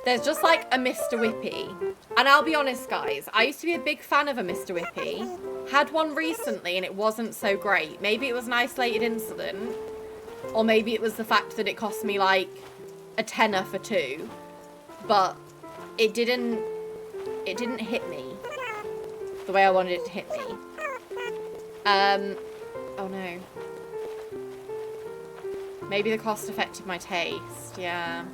There's just like a Mr. Whippy. And I'll be honest, guys, I used to be a big fan of a Mr. Whippy. Had one recently and it wasn't so great. Maybe it was an isolated incident. Or maybe it was the fact that it cost me like a tenner for 2. But it didn't hit me the way I wanted it to hit me. Oh no. Maybe the cost affected my taste, yeah.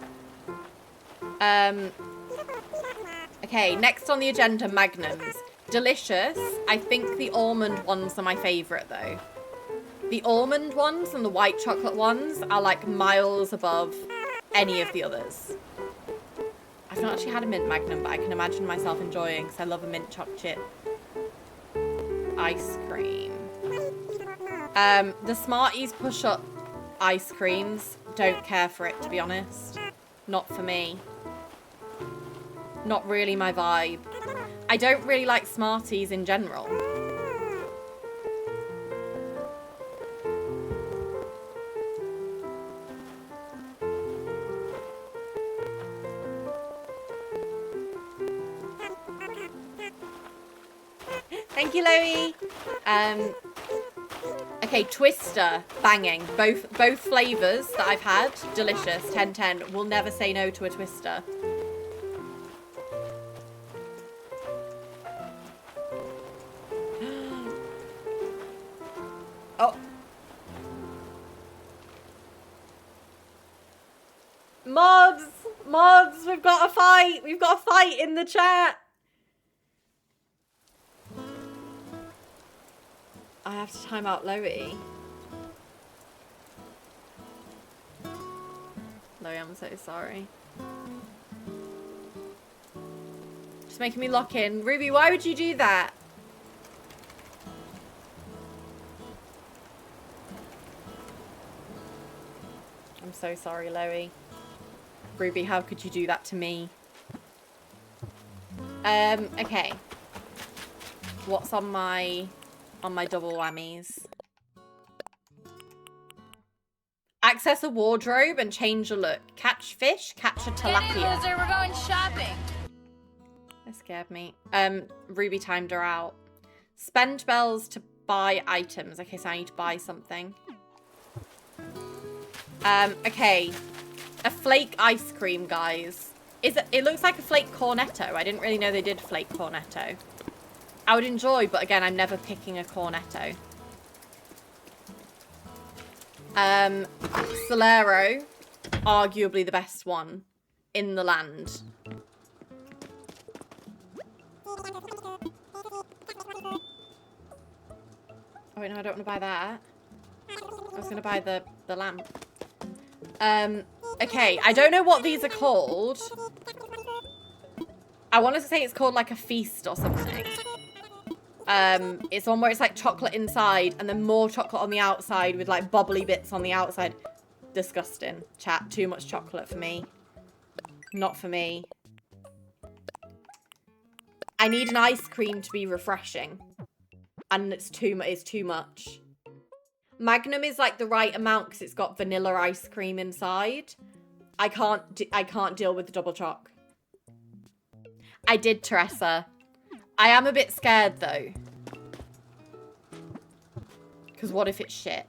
Okay, next on the agenda, Magnums. Delicious. I think the almond ones are my favourite though. The almond ones and the white chocolate ones are like miles above any of the others. I've not actually had a mint Magnum, but I can imagine myself enjoying because I love a mint chocolate chip. Ice cream. The Smarties push-up ice creams, don't care for it, to be honest. Not for me. Not really my vibe. I don't really like Smarties in general. Thank you, Loey. Okay, Twister, banging. Both flavours that I've had, delicious, 10/10. Will never say no to a Twister. Oh. Mods, we've got a fight. We've got a fight in the chat. I have to time out Loey. Loey, I'm so sorry. Just making me lock in. Ruby, why would you do that? I'm so sorry, Loey. Ruby, how could you do that to me? Okay. What's on my double whammies? Access a wardrobe and change a look. Catch fish, catch a tilapia. Hey, loser, we're going shopping. That scared me. Ruby timed her out. Spend bells to buy items. Okay, so I need to buy something. Okay. A flake ice cream, guys. It looks like a flake cornetto. I didn't really know they did flake cornetto. I would enjoy, but again, I'm never picking a cornetto. Solero, arguably the best one in the land. Oh wait, no, I don't want to buy that. I was going to buy the lamp. Okay, I don't know what these are called. I want to say it's called like a feast or something. It's one where it's like chocolate inside and then more chocolate on the outside with like bubbly bits on the outside. Disgusting. Chat, too much chocolate for me. Not for me. I need an ice cream to be refreshing. And it's too much. Magnum is like the right amount because it's got vanilla ice cream inside. I can't deal with the double choc. I did, Teresa. I am a bit scared though. Because what if it's shit?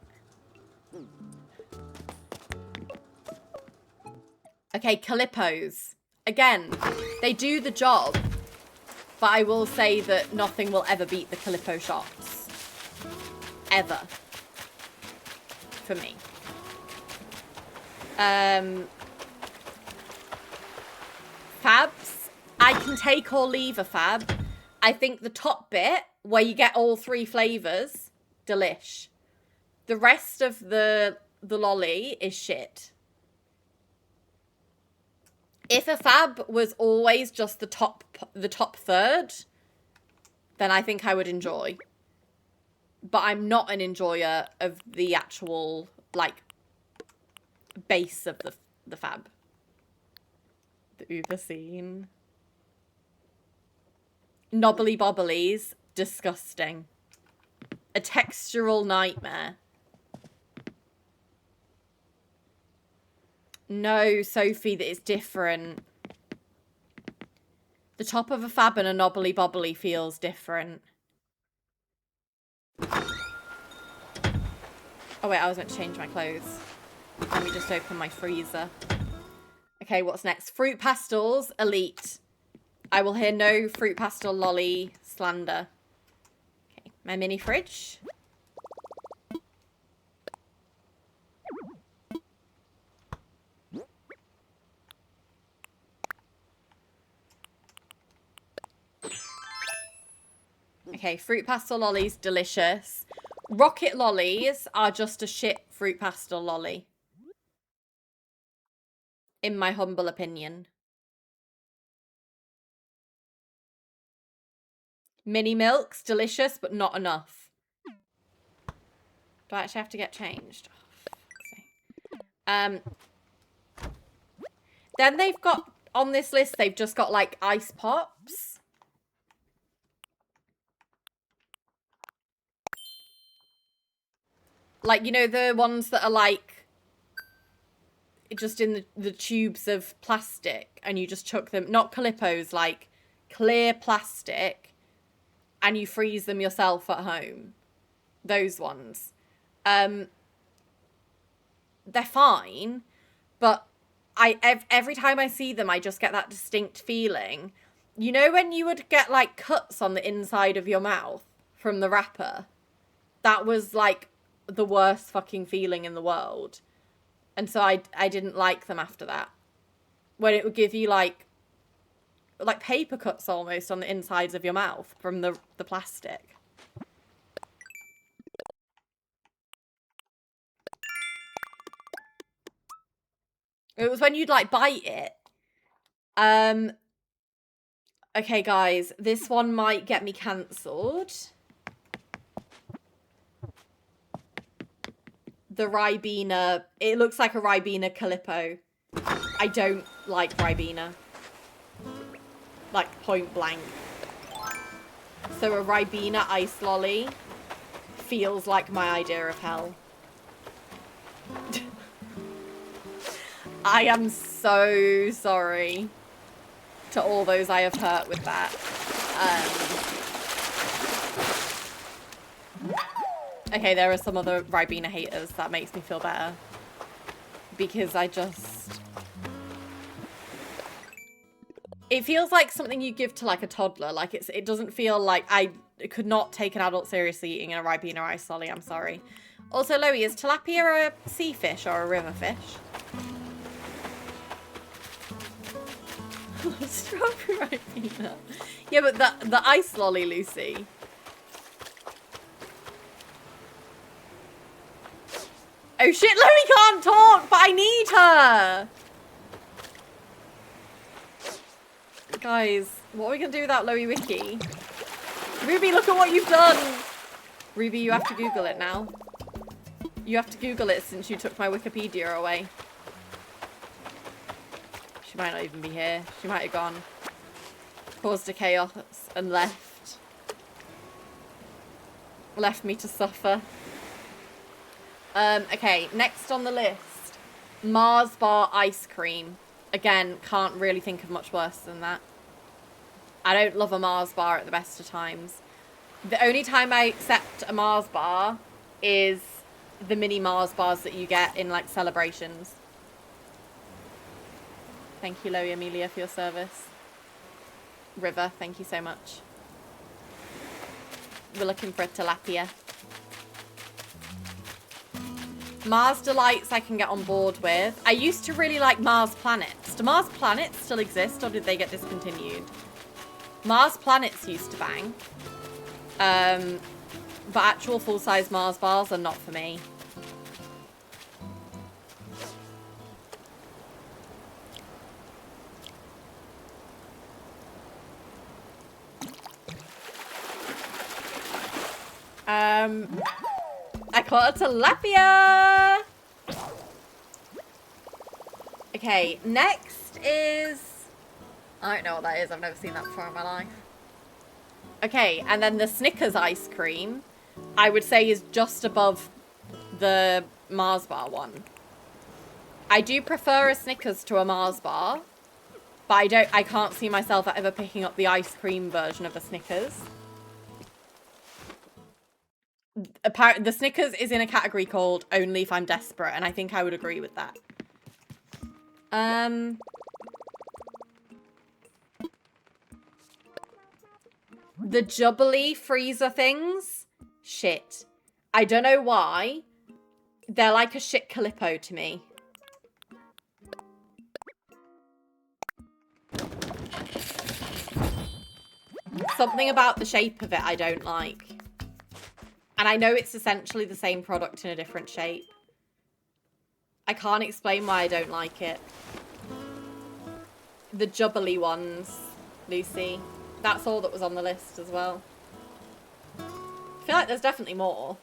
Okay, Calippos. Again, they do the job. But I will say that nothing will ever beat the Calippo shots. Ever. For me. Fabs. I can take or leave a fab. I think the top bit, where you get all 3 flavours, delish. The rest of the lolly is shit. If a fab was always just the top third, then I think I would enjoy. But I'm not an enjoyer of the actual, like, base of the fab. The Uber scene. Knobbly bobblies, disgusting. A textural nightmare. No, Sophie, that is different. The top of a fab and a knobbly bobbly feels different. Oh wait, I was meant to change my clothes. Let me just open my freezer. Okay, what's next? Fruit pastels, elite. I will hear no fruit pastel lolly slander. Okay, my mini fridge. Okay, fruit pastel lollies, delicious. Rocket lollies are just a shit fruit pastel lolly. In my humble opinion. Mini milks, delicious, but not enough. Do I actually have to get changed? Oh, then they've got, on this list, they've just got, like, ice pops. Like, you know, the ones that are, like, just in the tubes of plastic, and you just chuck them, not Calippos, like, clear plastic, and you freeze them yourself at home. Those ones. They're fine, but every time I see them, I just get that distinct feeling. You know when you would get, like, cuts on the inside of your mouth from the wrapper? That was, like, the worst fucking feeling in the world. And so I didn't like them after that. When it would give you, like paper cuts almost on the insides of your mouth from the plastic. It was when you'd, like, bite it. Okay, guys, this one might get me cancelled. The Ribena, it looks like a Ribena Calippo. I don't like Ribena. Like, point blank. So a Ribena ice lolly feels like my idea of hell. I am so sorry to all those I have hurt with that. Okay, there are some other Ribena haters. That makes me feel better. Because I just... It feels like something you give to, like, a toddler. Like, it doesn't feel like... I could not take an adult seriously eating a Ribena ice lolly. I'm sorry. Also, Loey, is tilapia a sea fish or a river fish? Strawberry Ribena. Yeah, but the ice lolly, Lucy. Oh shit, Loey can't talk, but I need her! Guys, what are we gonna do without Loey Wiki? Ruby, look at what you've done! Ruby, you have to Google it now. You have to Google it since you took my Wikipedia away. She might not even be here. She might have gone. Caused a chaos and left. Left me to suffer. Okay, next on the list. Mars bar ice cream. Again, can't really think of much worse than that. I don't love a Mars bar at the best of times. The only time I accept a Mars bar is the mini Mars bars that you get in, like, celebrations. Thank you, Loey Amelia, for your service. River, thank you so much. We're looking for a tilapia. Mars Delights I can get on board with. I used to really like Mars Planets. Do Mars Planets still exist, or did they get discontinued? Mars Planets used to bang. But actual full-size Mars bars are not for me. I caught a tilapia! Okay, next is... I don't know what that is. I've never seen that before in my life. Okay, and then the Snickers ice cream, I would say is just above the Mars bar one. I do prefer a Snickers to a Mars bar, but I can't see myself ever picking up the ice cream version of a Snickers. Apparently, the Snickers is in a category called Only If I'm Desperate, and I think I would agree with that. The Jubilee freezer things, shit. I don't know why. They're like a shit Calippo to me. Something about the shape of it I don't like. And I know it's essentially the same product in a different shape. I can't explain why I don't like it. The Jubilee ones, Lucy. That's all that was on the list as well. I feel like there's definitely more.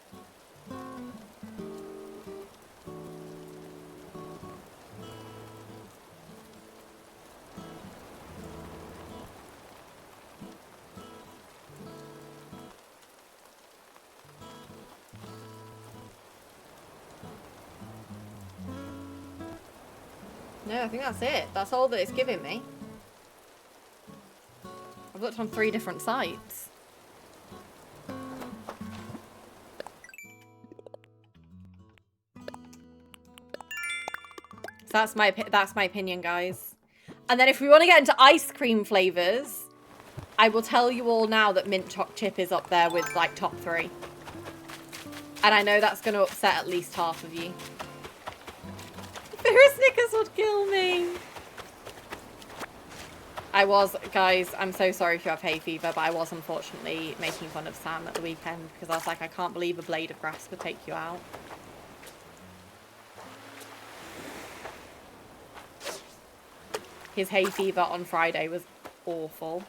No, I think that's it. That's all that it's giving me. I've looked on 3 different sites. So that's my opinion, guys. And then if we want to get into ice cream flavors, I will tell you all now that mint choc chip is up there with like top 3. And I know that's going to upset at least half of you. Fear Snickers would kill me. Guys, I'm so sorry if you have hay fever, but I was unfortunately making fun of Sam at the weekend because I was like, I can't believe a blade of grass would take you out. His hay fever on Friday was awful.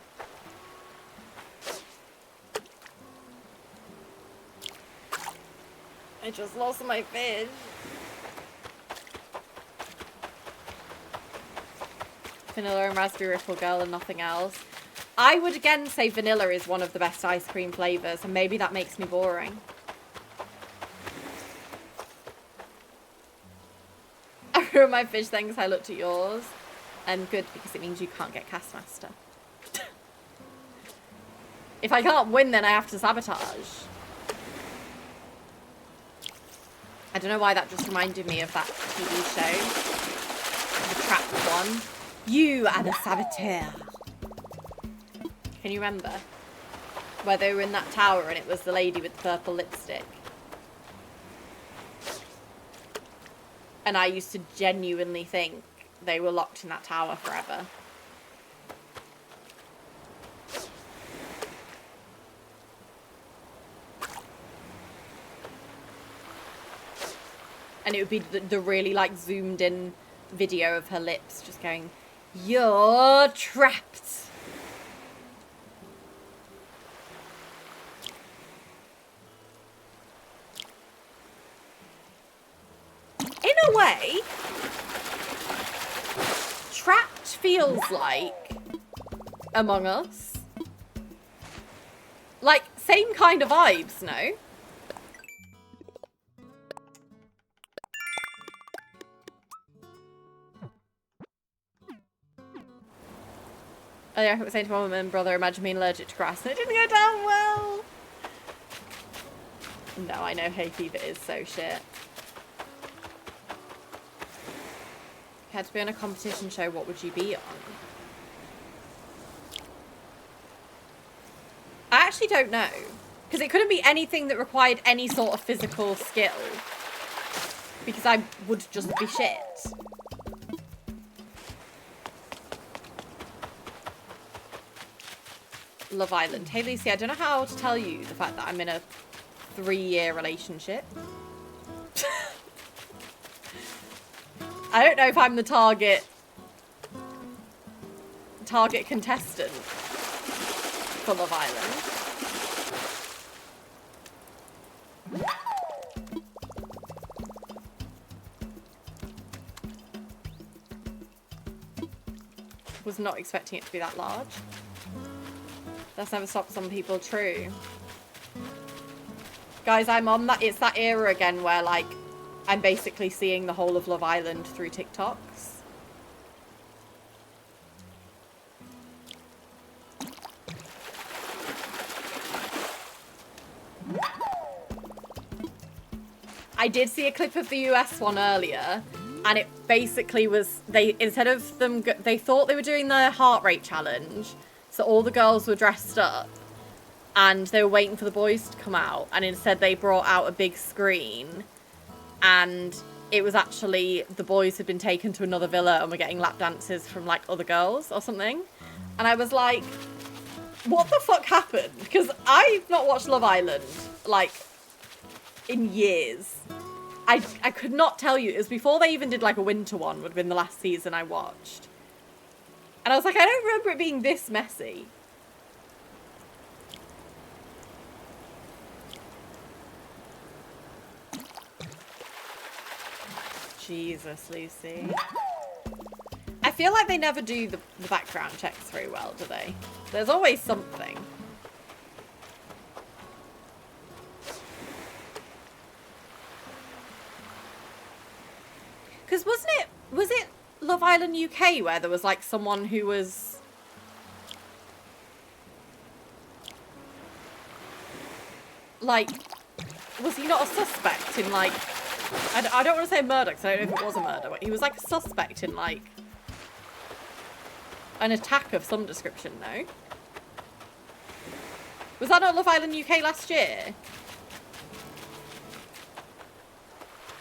I just lost my fish. Vanilla and raspberry ripple girl and nothing else. I would again say vanilla is one of the best ice cream flavors, and maybe that makes me boring. I ruined my fish, thanks. I looked at yours. And good, because it means you can't get Castmaster. If I can't win, then I have to sabotage. I don't know why that just reminded me of that TV show. The Trapped one. You are the saboteur. Can you remember? Where they were in that tower and it was the lady with the purple lipstick. And I used to genuinely think they were locked in that tower forever. And it would be the really like zoomed in video of her lips just going, "You're trapped." In a way, Trapped feels like Among Us. Like, same kind of vibes, no? Oh yeah, I was saying to my mum and brother, imagine being allergic to grass and it didn't go down well. No, I know hay fever is so shit. If you had to be on a competition show, what would you be on? I actually don't know. Because it couldn't be anything that required any sort of physical skill. Because I would just be shit. Love Island. Hey, Lucy, I don't know how to tell you the fact that I'm in a 3-year relationship. I don't know if I'm the target contestant for Love Island. Was not expecting it to be that large. That's never stopped some people. True. Guys, I'm on that. It's that era again where, like, I'm basically seeing the whole of Love Island through TikToks. I did see a clip of the US one earlier, and it basically was, they thought they were doing the heart rate challenge, so all the girls were dressed up, and they were waiting for the boys to come out, and instead they brought out a big screen, and it was actually the boys had been taken to another villa and were getting lap dances from, like, other girls or something. And I was like, what the fuck happened? Because I've not watched Love Island, like, in years. I could not tell you. It was before they even did, like, a winter one, would have been the last season I watched. And I was like, I don't remember it being this messy. Jesus, Lucy. I feel like they never do the background checks very well, do they? There's always something. Because was it Love Island UK where there was, like, someone who was... like, was he not a suspect in, like... I don't want to say murder, because I don't know if it was a murder, but he was, like, a suspect in, like, an attack of some description, no? Was that not Love Island UK last year?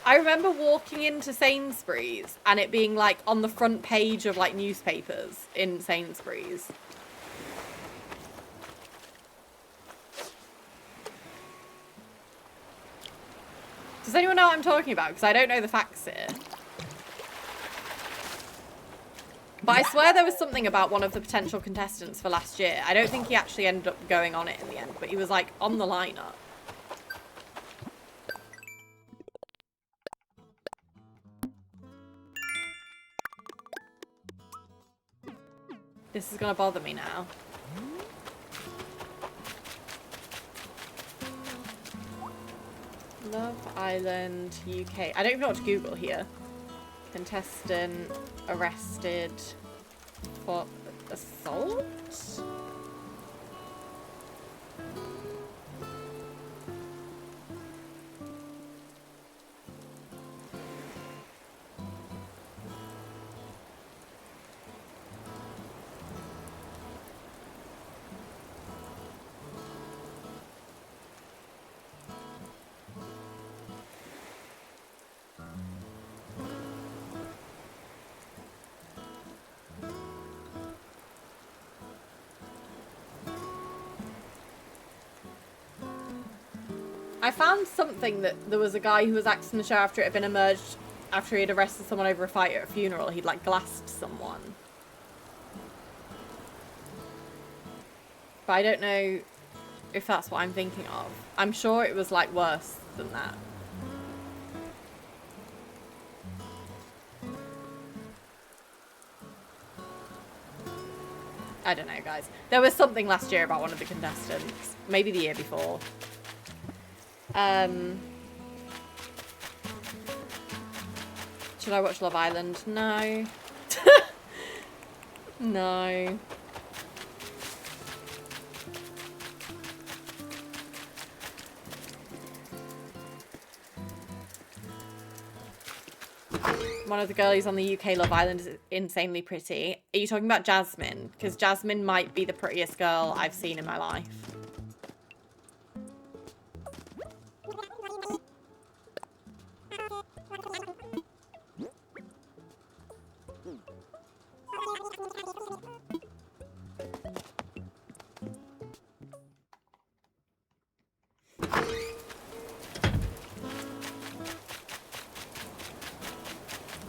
I remember walking into Sainsbury's and it being, like, on the front page of, like, newspapers in Sainsbury's. Does anyone know what I'm talking about? Because I don't know the facts here. But I swear there was something about one of the potential contestants for last year. I don't think he actually ended up going on it in the end, but he was, like, on the lineup. This is gonna bother me now. Love Island UK. I don't even know what to Google here. Contestant arrested for assault? I found something that there was a guy who was axing the show after it had been emerged, after he had arrested someone over a fight at a funeral. He'd, like, glassed someone. But I don't know if that's what I'm thinking of. I'm sure it was, like, worse than that. I don't know, guys. There was something last year about one of the contestants. Maybe the year before. Should I watch Love Island? No. No. One of the girlies on the UK Love Island is insanely pretty. Are you talking about Jasmine? Because Jasmine might be the prettiest girl I've seen in my life.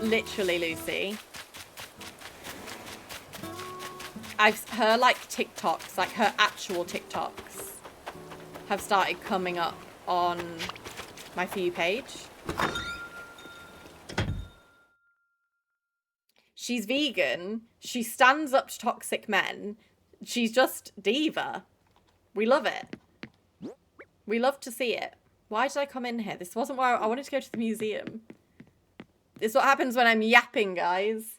Literally, Lucy. Her like TikToks, like her actual TikToks have started coming up on my For You page. She's vegan. She stands up to toxic men. She's just diva. We love it. We love to see it. Why did I come in here? This wasn't why I wanted to go to the museum. This is what happens when I'm yapping, guys.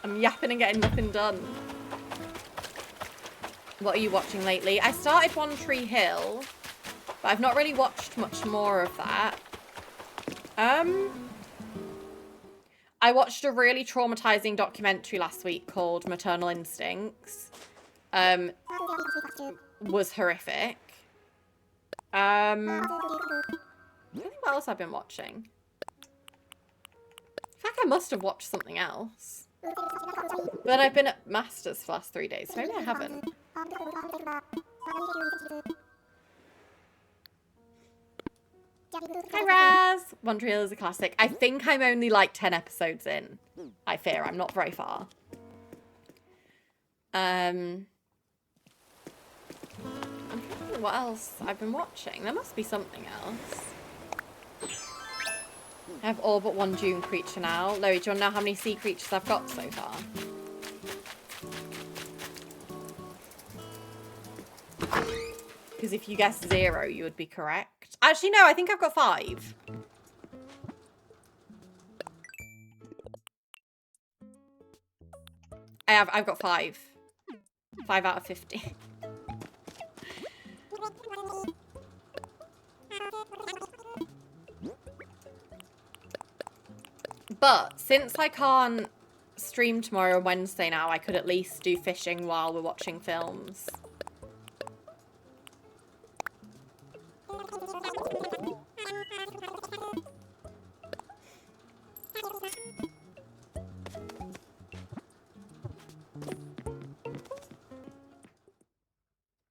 I'm yapping and getting nothing done. What are you watching lately? I started One Tree Hill, but I've not really watched much more of that. I watched a really traumatizing documentary last week called Maternal Instincts. Was horrific. I think what else I've been watching. I feel like I must have watched something else. But then I've been at Masters for the last 3 days, so maybe I haven't. Hi Raz! One Tree Hill is a classic. I think I'm only like 10 episodes in. I fear I'm not very far. I'm trying to think what else I've been watching. There must be something else. I have all but one dune creature now. Loie, do you want to know how many sea creatures I've got so far? Because if you guessed 0, you would be correct. Actually, no, I think I've got 5. I've got 5. 5 out of 50. But since I can't stream tomorrow and Wednesday now, I could at least do fishing while we're watching films.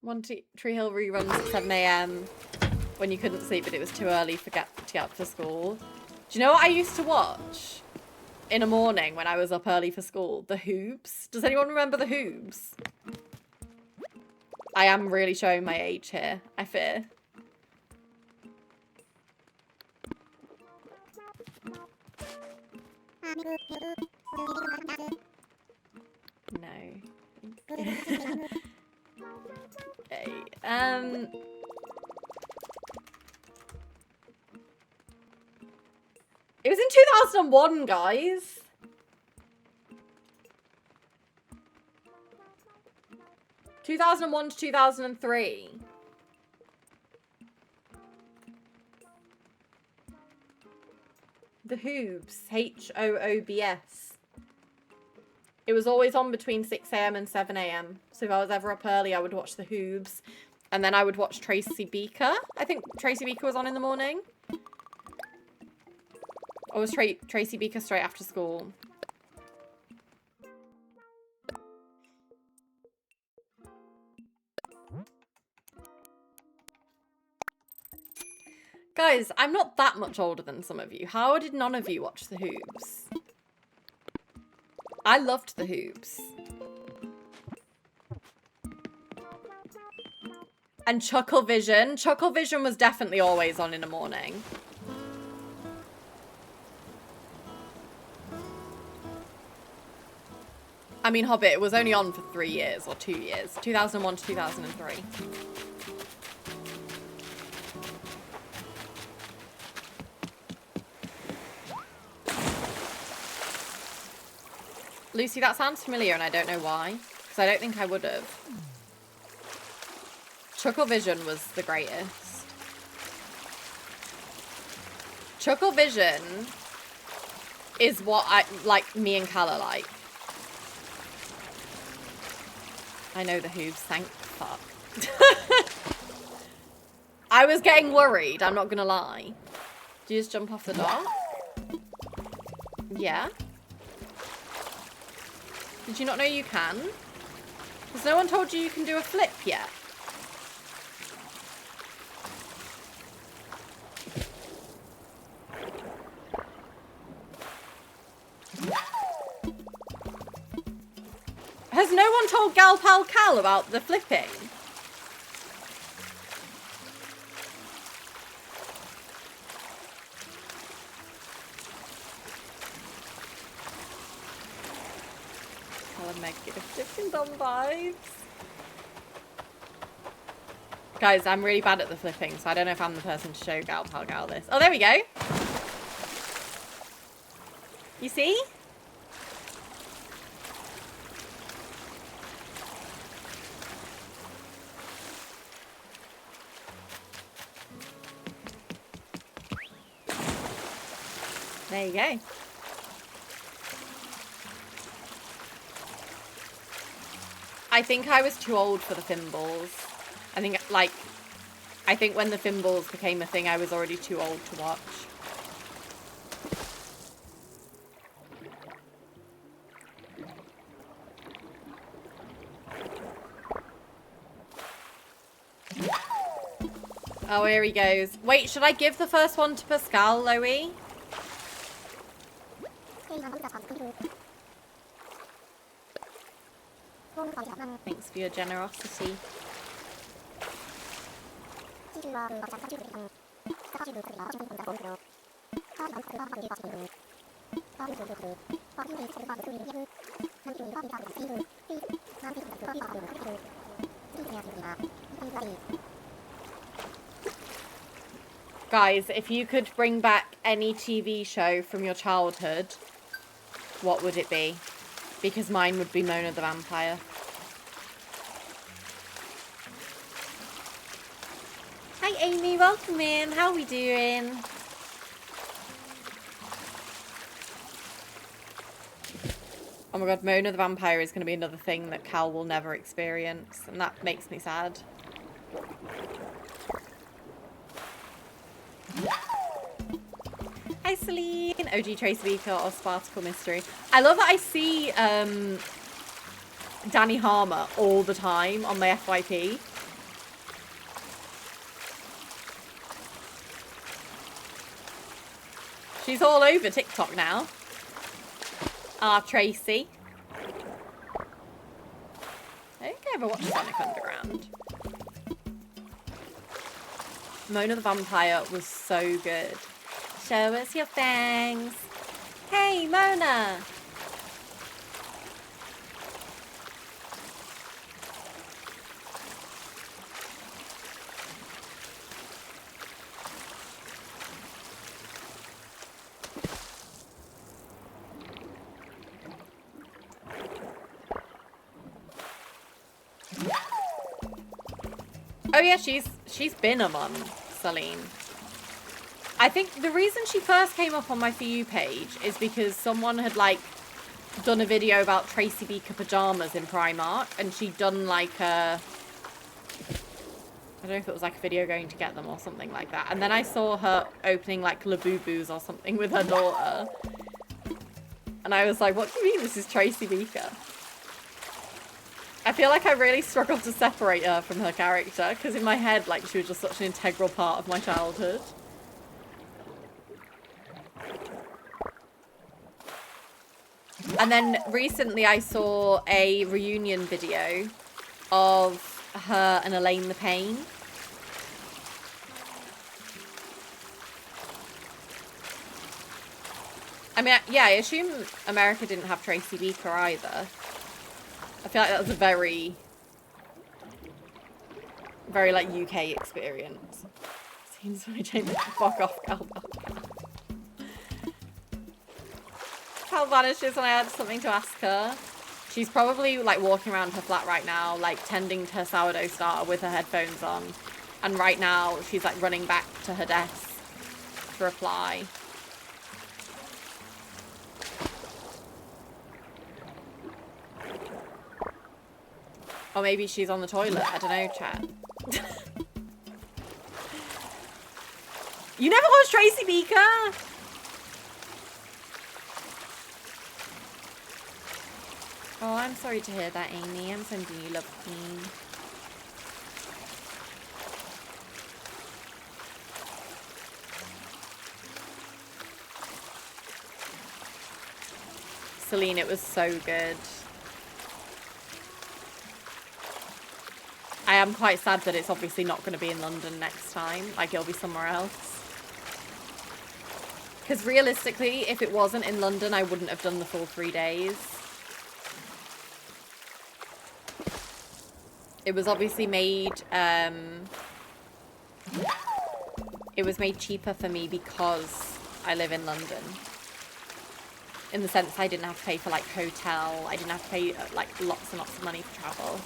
One Tree Hill reruns at 7 AM when you couldn't sleep, but it was too early to get up for school. Do you know what I used to watch in a morning when I was up early for school? The Hoobs. Does anyone remember the Hoobs? I am really showing my age here, I fear. No. Okay. It was in 2001, guys. (2001 to 2003). The Hoobs. Hoobs. It was always on between 6 AM and 7 AM. So if I was ever up early, I would watch the Hoobs. And then I would watch Tracy Beaker. I think Tracy Beaker was on in the morning. Or was Tracy Beaker straight after school? Guys, I'm not that much older than some of you. How did none of you watch the Hoobs? I loved the Hoobs. And Chucklevision. Chucklevision was definitely always on in the morning. I mean, Hobbit, it was only on for 3 years or 2 years. 2001 to 2003. Lucy, that sounds familiar and I don't know why. Because I don't think I would have. Chucklevision was the greatest. Chucklevision is what me and Calla like. I know the Hoobs, thank fuck. I was getting worried, I'm not gonna lie. Do you just jump off the dock? Yeah. Did you not know you can? Has no one told you you can do a flip yet? Has no one told Gal Pal Cal about the flipping? Cal and Meg give flipping dumb vibes. Guys, I'm really bad at the flipping, so I don't know if I'm the person to show Gal Pal Gal this. Oh, there we go. You see? There you go. I think I was too old for the Thimbles. I think when the Thimbles became a thing, I was already too old to watch. Oh, here he goes. Wait, should I give the first one to Pascal, Loie? Thanks for your generosity. Guys, if you could bring back any TV show from your childhood, what would it be? Because mine would be Mona the Vampire. Hi Amy, welcome in. How are we doing? Oh my god, Mona the Vampire is going to be another thing that Cal will never experience, and that makes me sad. Hi Celine! OG Tracy Beaker or Spartacle Mystery. I love that I see Danny Harmer all the time on my FYP. She's all over TikTok now. Ah, Tracy. I don't think I ever watched Sonic Underground. Mona the Vampire was so good. Show us your fangs. Hey, Mona. Oh yeah, she's been a mum, Celine. I think the reason she first came up on my For You page is because someone had, like, done a video about Tracy Beaker pajamas in Primark, and she'd done, like, a... I don't know if it was, like, a video going to get them or something like that. And then I saw her opening, like, Labubu's or something with her daughter. And I was like, what do you mean this is Tracy Beaker? I feel like I really struggled to separate her from her character, because in my head, like, she was just such an integral part of my childhood. And then recently I saw a reunion video of her and Elaine the Pain. I mean, yeah, I assume America didn't have Tracy Beaker either. I feel like that was a very, like, UK experience. Seems like I fuck off, Cal. Cal vanishes when I had something to ask her. She's probably, like, walking around her flat right now, like, tending to her sourdough starter with her headphones on. And right now, she's, like, running back to her desk to reply. Or maybe she's on the toilet. I don't know, chat. You never watched Tracy Beaker? Oh, I'm sorry to hear that, Amy. I'm sending you love, queen. Celine, it was so good. I am quite sad that it's obviously not going to be in London next time. Like, it'll be somewhere else. Because realistically, if it wasn't in London, I wouldn't have done the full 3 days. It was obviously made, it was made cheaper for me because I live in London. In the sense I didn't have to pay for, like, hotel. I didn't have to pay, like, lots and lots of money for travel.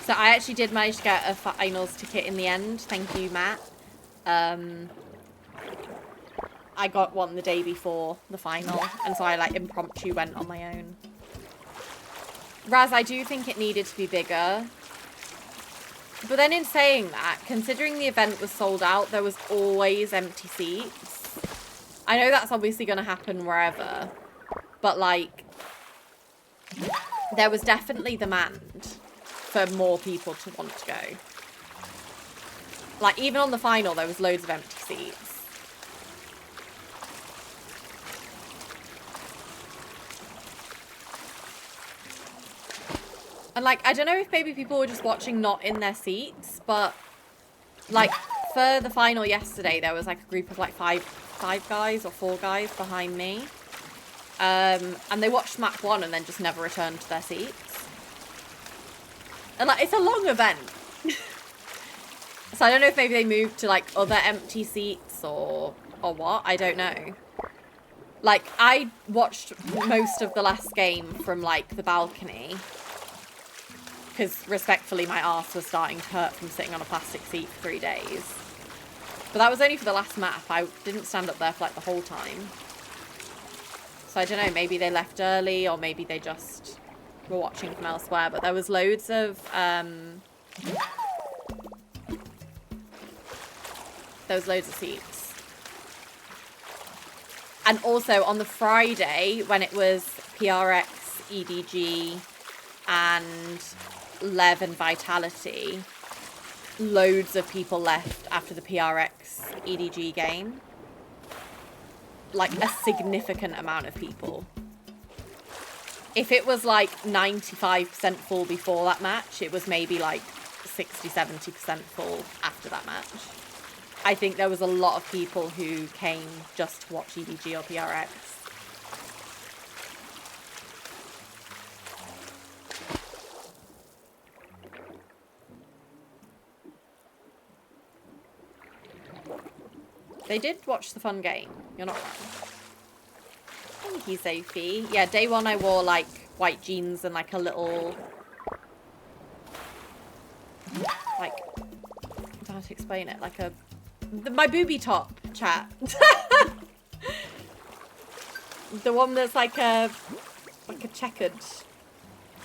So I actually did manage to get a finals ticket in the end. Thank you, Matt. I got one the day before the final, and so I, like, impromptu went on my own. Raz, I do think it needed to be bigger. But then in saying that, considering the event was sold out, there was always empty seats. I know that's obviously going to happen wherever, but, like, there was definitely demand for more people to want to go. Like, even on the final, there was loads of empty seats. And, like, I don't know if maybe people were just watching not in their seats, but, like, for the final yesterday, there was, like, a group of, like, five guys or 4 guys behind me. And they watched map 1 and then just never returned to their seats. And, like, it's a long event. So I don't know if maybe they moved to, like, other empty seats or what. I don't know. Like, I watched most of the last game from, like, the balcony. Because, respectfully, my arse was starting to hurt from sitting on a plastic seat for 3 days. But that was only for the last map. I didn't stand up there for, like, the whole time. So I don't know, maybe they left early, or maybe they just were watching from elsewhere. But there was loads of, seats. And also, on the Friday, when it was PRX, EDG, and Lev and Vitality, loads of people left after the PRX EDG game. Like, a significant amount of people. If it was, like, 95% full before that match, it was maybe, like, 60-70% full after that match. I think there was a lot of people who came just to watch EDG or PRX. They did watch the fun game. You're not wrong. Thank you, Sophie. Yeah, day 1 I wore, like, white jeans and, like, a little... Like... I don't know how to explain it. Like a... my booby top, chat. The one that's like a checkered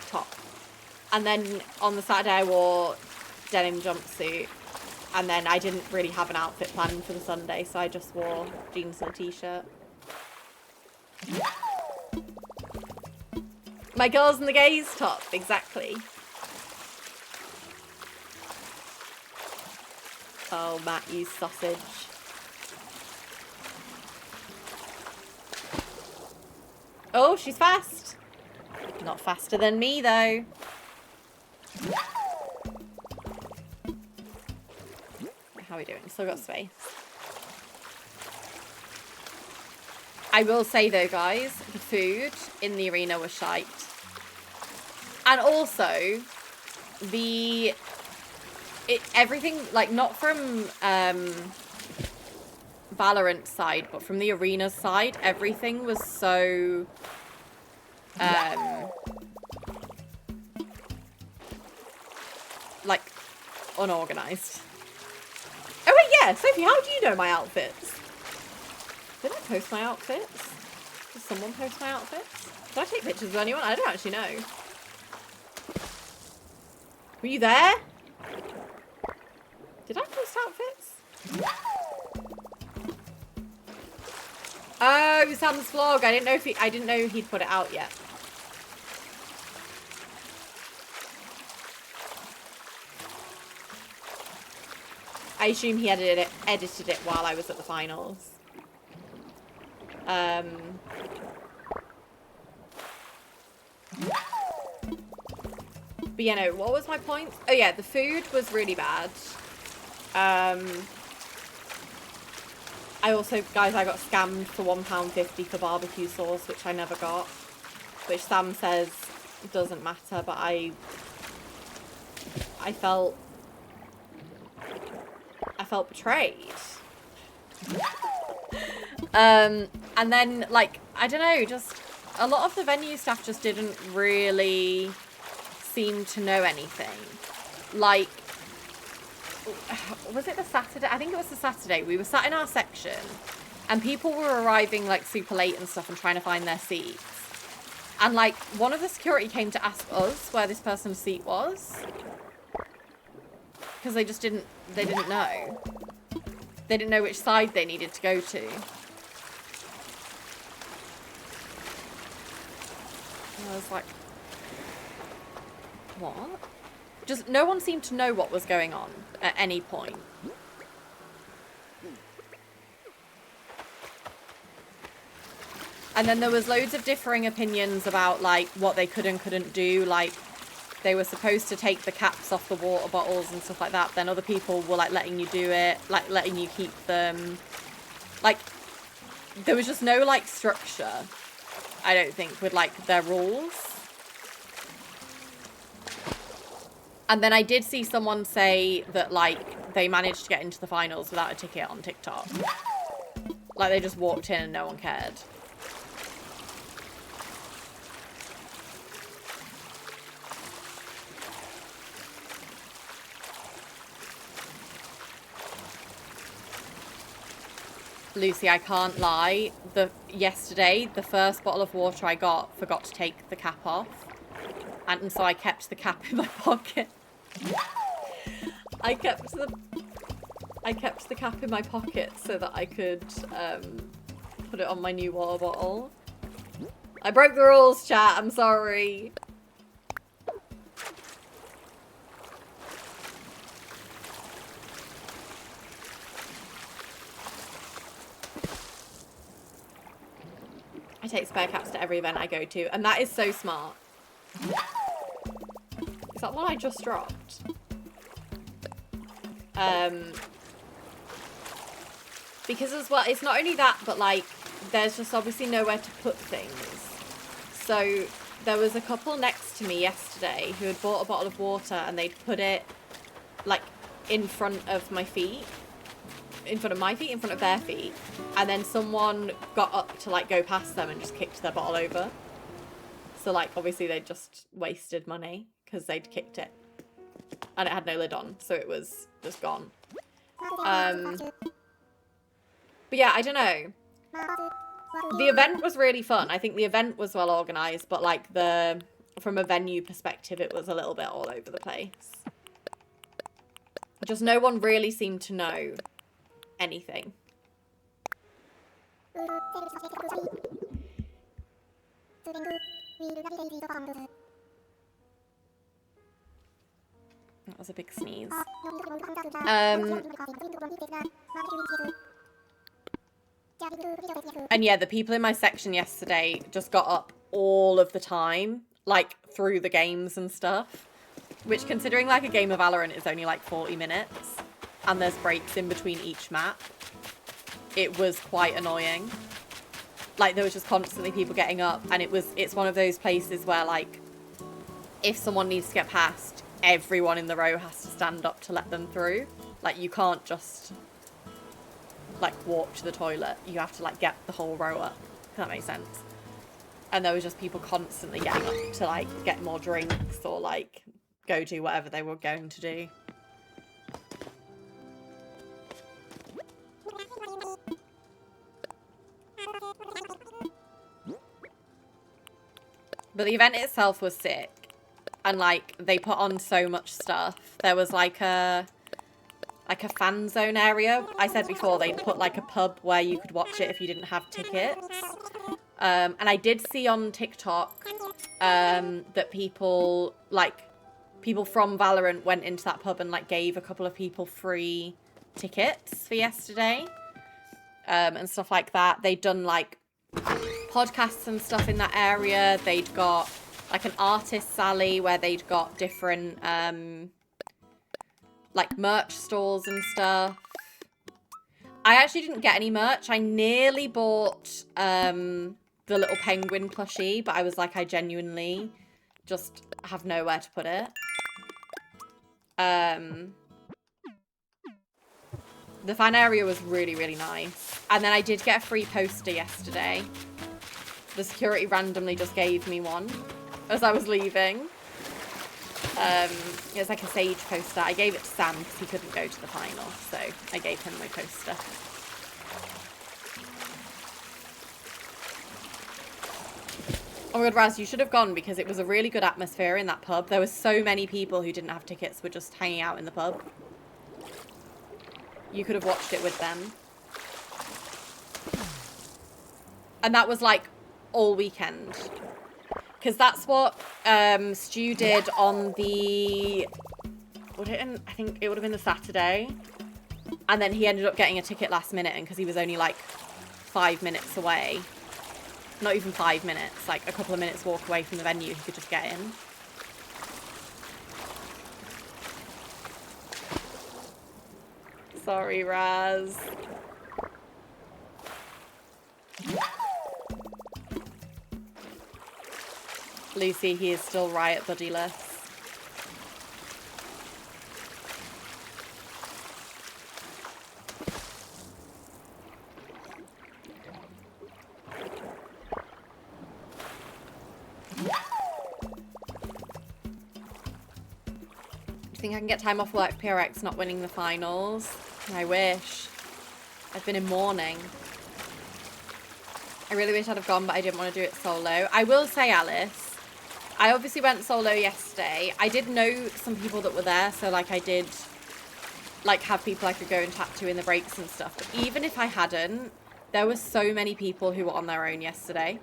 top. And then on the Saturday I wore denim jumpsuit. And then I didn't really have an outfit planned for the Sunday, so I just wore jeans and a t-shirt. My girls and the gays top, exactly. Oh, Matt, you sausage. Oh, she's fast. Not faster than me, though. How are we doing? Still got space. I will say, though, guys, the food in the arena was shite. And also, everything, like, not from Valorant side, but from the arena side, everything was so like, unorganized. Oh wait, yeah, Sophie, how do you know my outfits? Did I post my outfits? Did someone post my outfits? Did I take pictures of anyone? I don't actually know. Were you there? Did I post outfits? Oh, Sam's vlog. I didn't know he'd put it out yet. I assume he edited it while I was at the finals. But yeah, no, what was my point? Oh yeah, the food was really bad. I also, guys, I got scammed for £1.50 for barbecue sauce, which I never got. Which Sam says doesn't matter, but I felt betrayed. And then, like, I don't know, just a lot of the venue staff just didn't really seem to know anything. Like, was it the Saturday? I think it was the Saturday. We were sat in our section and people were arriving like super late and stuff and trying to find their seats. And like one of the security came to ask us where this person's seat was. Because they didn't know. They didn't know which side they needed to go to. And I was like, what? Just no one seemed to know what was going on at any point. And then there was loads of differing opinions about like what they could and couldn't do. Like they were supposed to take the caps off the water bottles and stuff like that. Then other people were like letting you do it, like letting you keep them. Like there was just no like structure, I don't think, with like their rules. And then I did see someone say that, like, they managed to get into the finals without a ticket on TikTok. Like, they just walked in and no one cared. Lucy, I can't lie. Yesterday, the first bottle of water I got forgot to take the cap off. And so I kept the cap in my pocket. I kept the cap in my pocket so that I could put it on my new water bottle. I broke the rules, chat. I'm sorry. I take spare caps to every event I go to, and that is so smart. Is that one I just dropped? Because as well, it's not only that, but like, there's just obviously nowhere to put things. So there was a couple next to me yesterday who had bought a bottle of water and they'd put it like in front of my feet. In front of my feet, in front of their feet. And then someone got up to like go past them and just kicked their bottle over. So like, obviously they just wasted money because they'd kicked it. And it had no lid on, so it was just gone. But yeah, I don't know. The event was really fun. I think the event was well organised, but like from a venue perspective, it was a little bit all over the place. Just no one really seemed to know anything. That was a big sneeze. And yeah, the people in my section yesterday just got up all of the time, like through the games and stuff. Which, considering like a game of Valorant is only like 40 minutes and there's breaks in between each map, it was quite annoying. Like there was just constantly people getting up, and it's one of those places where like if someone needs to get past, everyone in the row has to stand up to let them through. Like you can't just like walk to the toilet. You have to like get the whole row up, if that makes sense. And there was just people constantly getting up to like get more drinks or like go do whatever they were going to do. But the event itself was sick. And like they put on so much stuff. There was like a fan zone area. I said before they put like a pub where you could watch it if you didn't have tickets. And I did see on TikTok that people from Valorant went into that pub and like gave a couple of people free tickets for yesterday. And stuff like that. They'd done like podcasts and stuff in that area. They'd got like an artist's alley where they'd got different like merch stalls and stuff. I actually didn't get any merch. I nearly bought the little penguin plushie, but I was like, I genuinely just have nowhere to put it. The fan area was really, really nice. And then I did get a free poster yesterday. The security randomly just gave me one as I was leaving. It was like a Sage poster. I gave it to Sam because he couldn't go to the final, so I gave him my poster. Oh my god, Raz, you should have gone because it was a really good atmosphere in that pub. There were so many people who didn't have tickets, were just hanging out in the pub. You could have watched it with them. And that was like all weekend. Because that's what Stu did on the... I think it would have been the Saturday. And then he ended up getting a ticket last minute, and because he was only like 5 minutes away. Not even 5 minutes, like a couple of minutes walk away from the venue, he could just get in. Sorry, Raz. Lucy, he is still Riot Buddyless. Do you think I can get time off work PRX not winning the finals? I wish. I've been in mourning. I really wish I'd have gone, but I didn't want to do it solo. I will say, Alice, I obviously went solo yesterday. I did know some people that were there, so like I did like have people I could go and chat to in the breaks and stuff. But even if I hadn't, there were so many people who were on their own yesterday.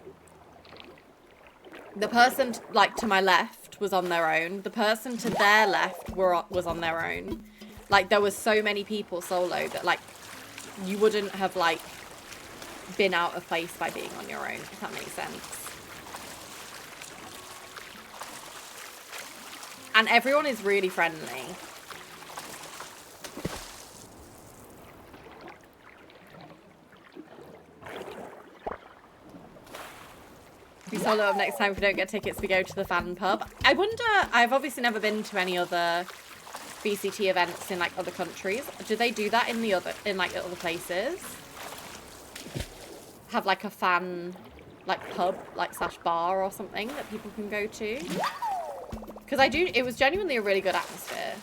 The person like to my left was on their own. The person to their left was on their own. Like there was so many people solo that like you wouldn't have like been out of place by being on your own, if that makes sense. And everyone is really friendly. We solo up next time if we don't get tickets, we go to the fan pub. I wonder, I've obviously never been to any other VCT events in like other countries. Do they do that in like other places? Have like a fan like pub like / bar or something that people can go to? Because it was genuinely a really good atmosphere.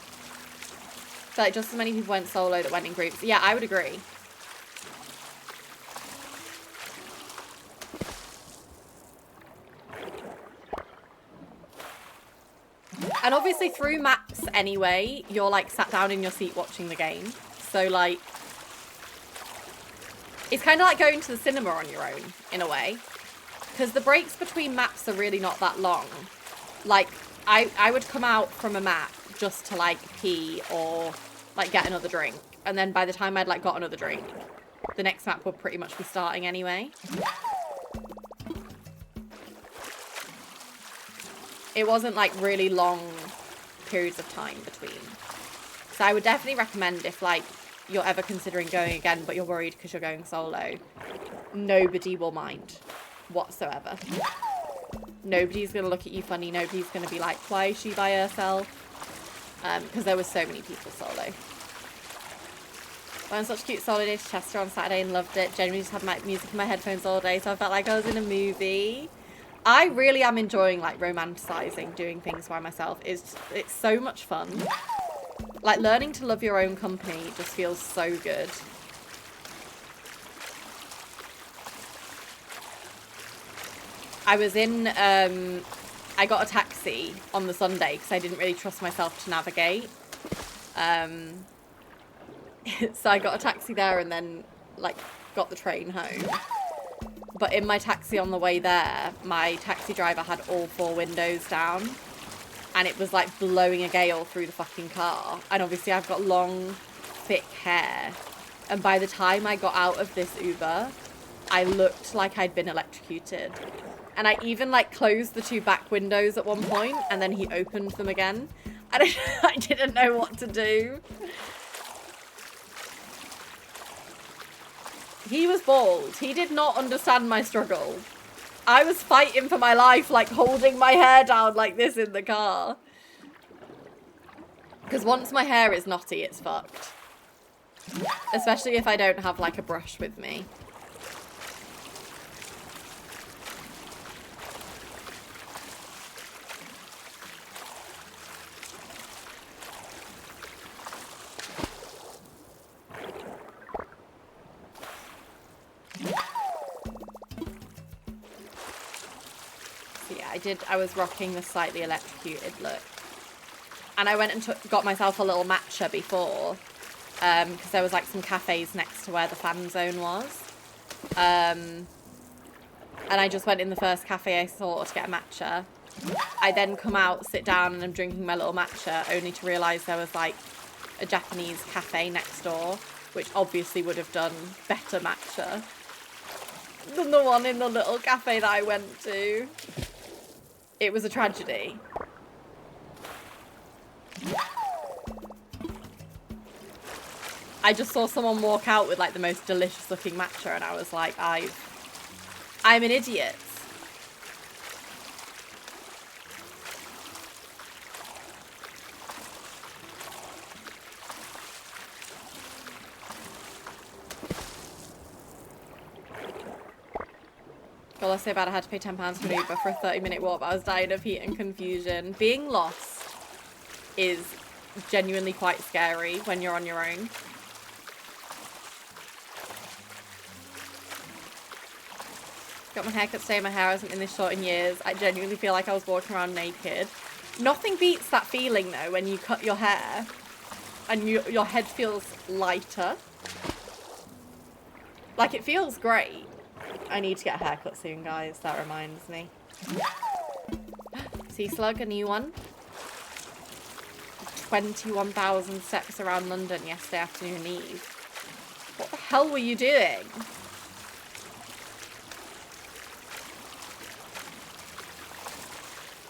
So like just as many people went solo that went in groups. Yeah, I would agree. And obviously through maps anyway, you're like sat down in your seat watching the game. So like, it's kind of like going to the cinema on your own in a way. Because the breaks between maps are really not that long. Like, I would come out from a map just to like pee or like get another drink. And then by the time I'd like got another drink, the next map would pretty much be starting anyway. It wasn't like really long periods of time between. So I would definitely recommend if like you're ever considering going again, but you're worried because you're going solo, nobody will mind whatsoever. Nobody's going to look at you funny. Nobody's going to be like, why is she by herself? Because there was so many people solo. Went on such a cute solo day to Chester on Saturday and loved it. Genuinely just had my music in my headphones all day, so I felt like I was in a movie. I really am enjoying like romanticizing doing things by myself. It's so much fun. Like learning to love your own company just feels so good. I was in I got a taxi on the Sunday because I didn't really trust myself to navigate. So I got a taxi there and then like got the train home. But in my taxi on the way there, my taxi driver had all 4 windows down. And it was like blowing a gale through the fucking car. And obviously I've got long, thick hair. And by the time I got out of this Uber, I looked like I'd been electrocuted. And I even like closed the 2 back windows at one point, and then he opened them again. And I didn't know what to do. He was bald. He did not understand my struggle. I was fighting for my life, like holding my hair down like this in the car. Because once my hair is knotty, it's fucked. Especially if I don't have like a brush with me. I was rocking the slightly electrocuted look. And I went and got myself a little matcha before. Because there was like some cafes next to where the fan zone was. And I just went in the first cafe I saw to get a matcha. I then come out, sit down, and I'm drinking my little matcha, only to realise there was like a Japanese cafe next door, which obviously would have done better matcha than the one in the little cafe that I went to. It was a tragedy. I just saw someone walk out with like the most delicious looking matcha, and I was like, I'm an idiot. Well, let's say about I had to pay £10 for an Uber for a 30-minute walk, but I was dying of heat and confusion. Being lost is genuinely quite scary when you're on your own. Got my haircut today. My hair hasn't been this short in years. I genuinely feel like I was walking around naked. Nothing beats that feeling though when you cut your hair and your head feels lighter. Like, it feels great. I need to get a haircut soon, guys. That reminds me. Sea Slug, a new one. 21,000 steps around London yesterday afternoon eve. What the hell were you doing?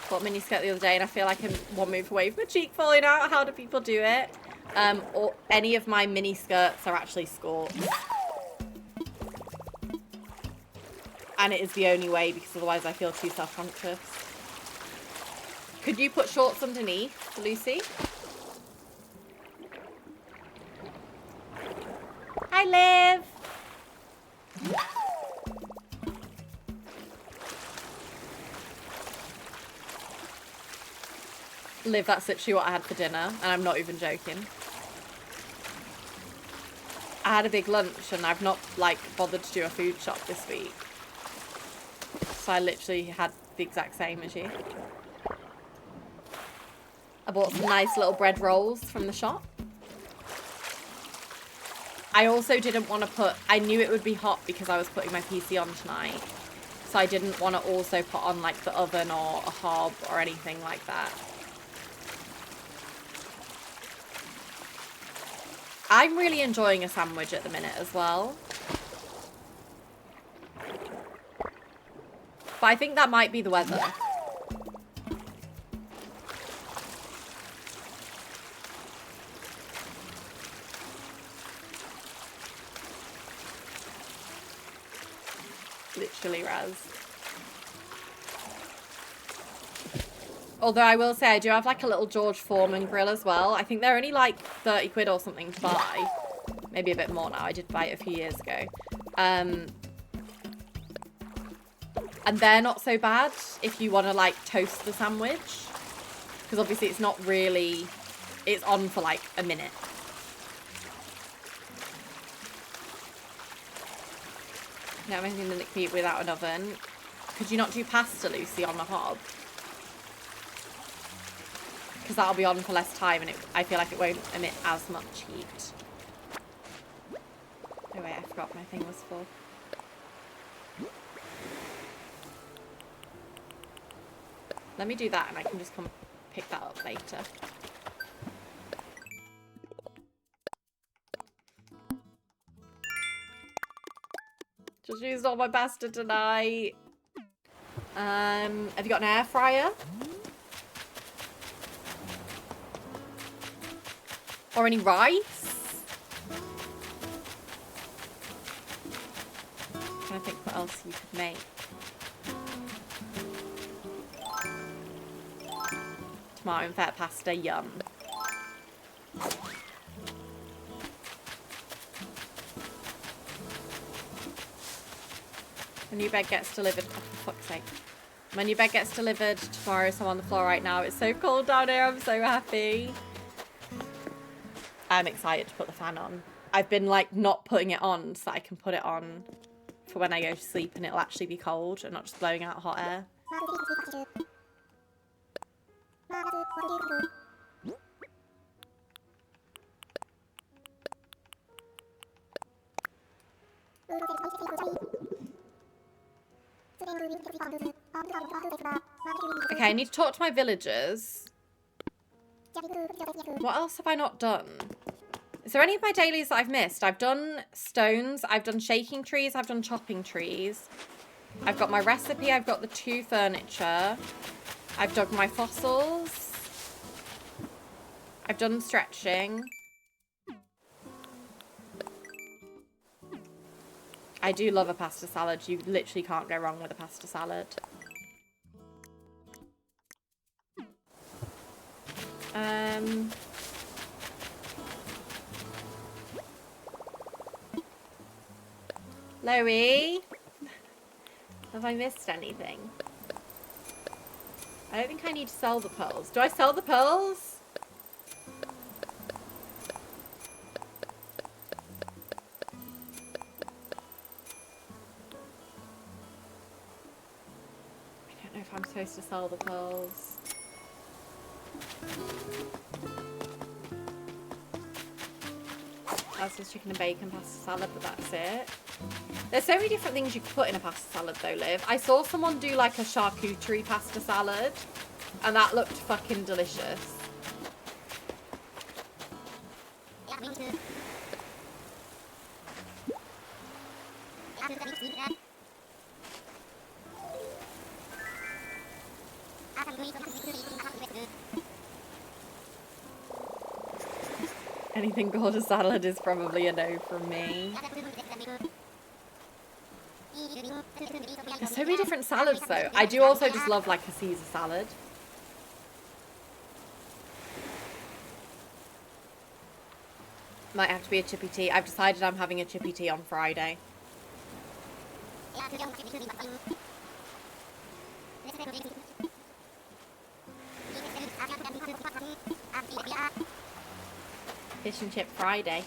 Bought a mini skirt the other day and I feel like I'm one move away from a cheek falling out. How do people do it? Or any of my mini skirts are actually skirts. And it is the only way, because otherwise I feel too self-conscious. Could you put shorts underneath, Lucy? Hi, Liv! Liv, that's literally what I had for dinner, and I'm not even joking. I had a big lunch, and I've not, like, bothered to do a food shop this week. So I literally had the exact same as you. I bought some nice little bread rolls from the shop. I also didn't want to put... I knew it would be hot because I was putting my PC on tonight. So I didn't want to also put on, like, the oven or a hob or anything like that. I'm really enjoying a sandwich at the minute as well. But I think that might be the weather. Literally, Raz. Although I will say I do have like a little George Foreman grill as well. I think they're only like 30 quid or something to buy. Maybe a bit more now. I did buy it a few years ago. And they're not so bad if you want to like toast the sandwich. Because obviously it's not really... It's on for like a minute. Now I'm making the meat without an oven. Could you not do pasta, Lucy, on the hob? Because that'll be on for less time and I feel like it won't emit as much heat. Oh wait, I forgot my thing was full. Let me do that and I can just come pick that up later. Just used all my pasta tonight. Have you got an air fryer? Or any rice? I'm trying to think what else you could make. Tomato and feta pasta, yum. When your bed gets delivered, oh, for fuck's sake. When your bed gets delivered tomorrow, so I'm on the floor right now. It's so cold down here, I'm so happy. I'm excited to put the fan on. I've been like not putting it on so that I can put it on for when I go to sleep and it'll actually be cold and not just blowing out hot air. Okay, I need to talk to my villagers. What else have I not done? Is there any of my dailies that I've missed? I've done stones, I've done shaking trees, I've done chopping trees. I've got my recipe, I've got the 2 furniture. I've dug my fossils. I've done stretching. I do love a pasta salad. You literally can't go wrong with a pasta salad. Loey? Have I missed anything? I don't think I need to sell the pearls. Do I sell the pearls? I don't know if I'm supposed to sell the pearls. That's just chicken and bacon pasta salad, but that's it. There's so many different things you could put in a pasta salad though, Liv. I saw someone do like a charcuterie pasta salad and that looked fucking delicious. Anything called a salad is probably a no from me. There's so many different salads though. I do also just love like a Caesar salad. Might have to be a chippy tea. I've decided I'm having a chippy tea on Friday. Fish and chip Friday.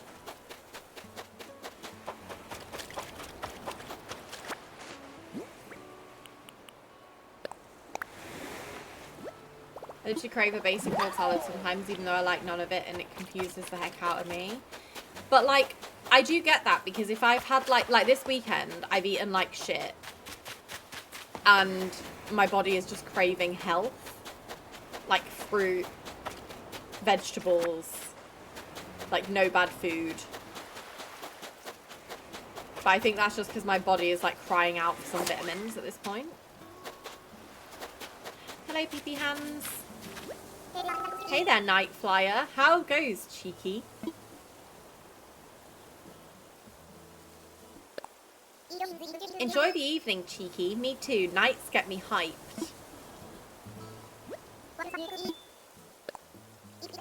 I literally crave a basic cold salad sometimes, even though I like none of it and it confuses the heck out of me. But like, I do get that because if I've had like this weekend, I've eaten like shit and my body is just craving health, like fruit, vegetables, like no bad food. But I think that's just because my body is like crying out for some vitamins at this point. Hello, pee-pee hands. Hey there, night flyer. How goes, cheeky? Enjoy the evening, cheeky. Me too. Nights get me hyped.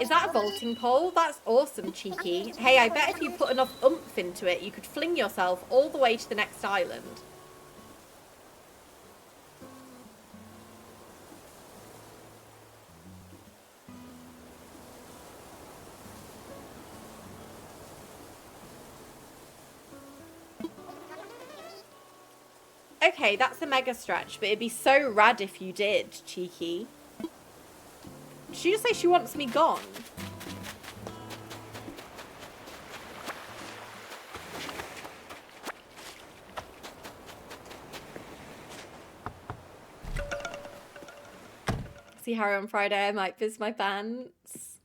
Is that a vaulting pole? That's awesome, cheeky. Hey, I bet if you put enough oomph into it, you could fling yourself all the way to the next island. Okay, that's a mega stretch, but it'd be so rad if you did, cheeky. Did she just say she wants me gone? See Harry on Friday, I might fizz my pants.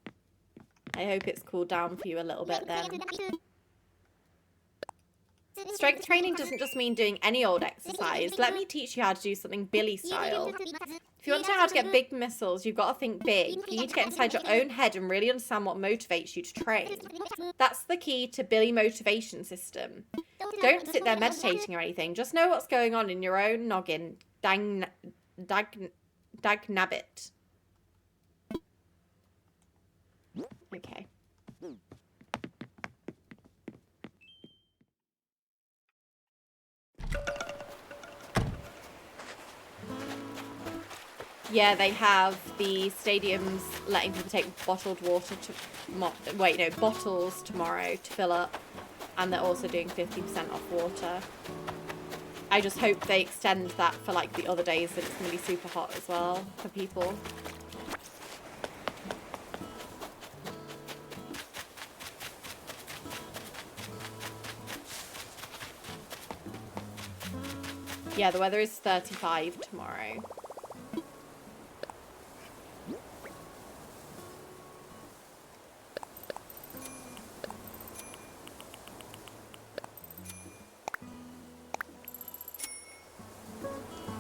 I hope it's cooled down for you a little bit then. strength training doesn't just mean doing any old exercise. Let me teach you how to do something Billy style. If you want to know how to get big muscles, you've got to think big. You need to get inside your own head and really understand what motivates you to train. That's the key to Billy motivation system. Don't sit there meditating or anything. Just know what's going on in your own noggin. Dagnabbit. Okay. Yeah, they have the stadiums letting people take bottled water bottles tomorrow to fill up, and they're also doing 50% off water. I just hope they extend that for like the other days that it's going to be super hot as well for people. Yeah, the weather is 35 tomorrow.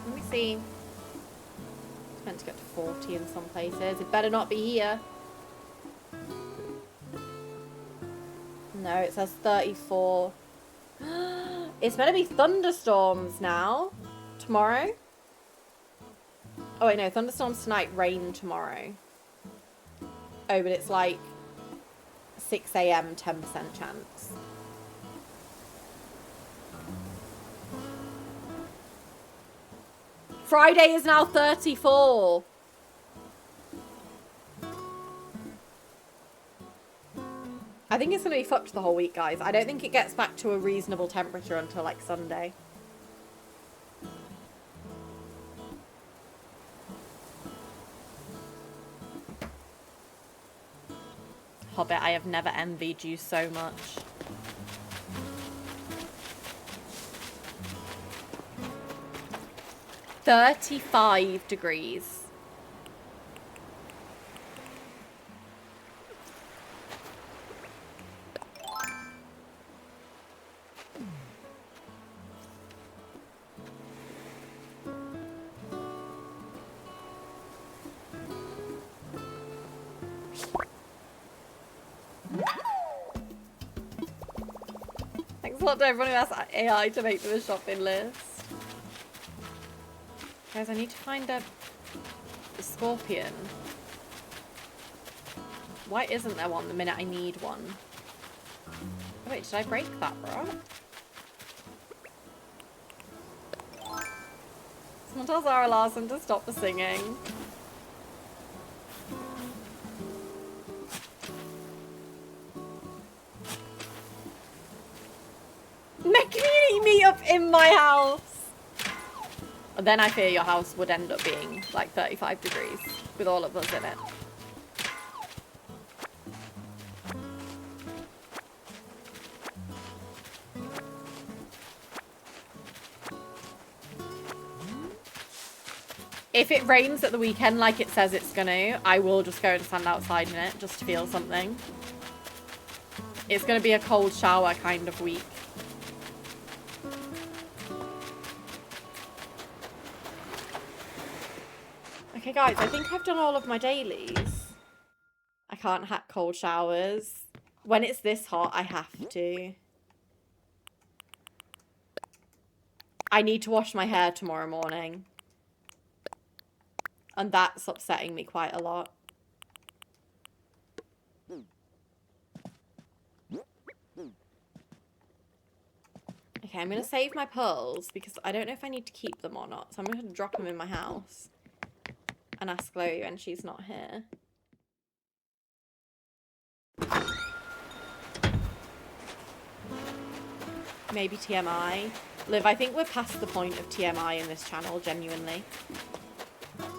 Let me see. It's meant to get to 40 in some places. It better not be here. No, it says 34. It's meant to be thunderstorms now. Tomorrow? Oh wait, no, thunderstorms tonight, rain tomorrow. Oh, but it's like 6 AM, 10% chance. Friday is now 34. I think it's going to be fucked the whole week, guys. I don't think it gets back to a reasonable temperature until like Sunday. Hobbit, I have never envied you so much. $35 degrees. Thanks a lot to everyone who asked AI to make them a shopping list. Guys, I need to find a scorpion. Why isn't there one the minute I need one? Oh, wait, did I break that, bro? Someone tell Zara Larson to stop the singing. Make community meet up in my house. Then I fear your house would end up being like 35 degrees with all of us in it. If it rains at the weekend like it says it's gonna, I will just go and stand outside in it just to feel something. It's gonna be a cold shower kind of week. Okay, guys, I think I've done all of my dailies. I can't hack cold showers. When it's this hot, I have to. I need to wash my hair tomorrow morning. And that's upsetting me quite a lot. Okay, I'm going to save my pearls because I don't know if I need to keep them or not. So I'm going to drop them in my house and ask Chloe when she's not here. Maybe TMI. Liv, I think we're past the point of TMI in this channel, genuinely. Oh,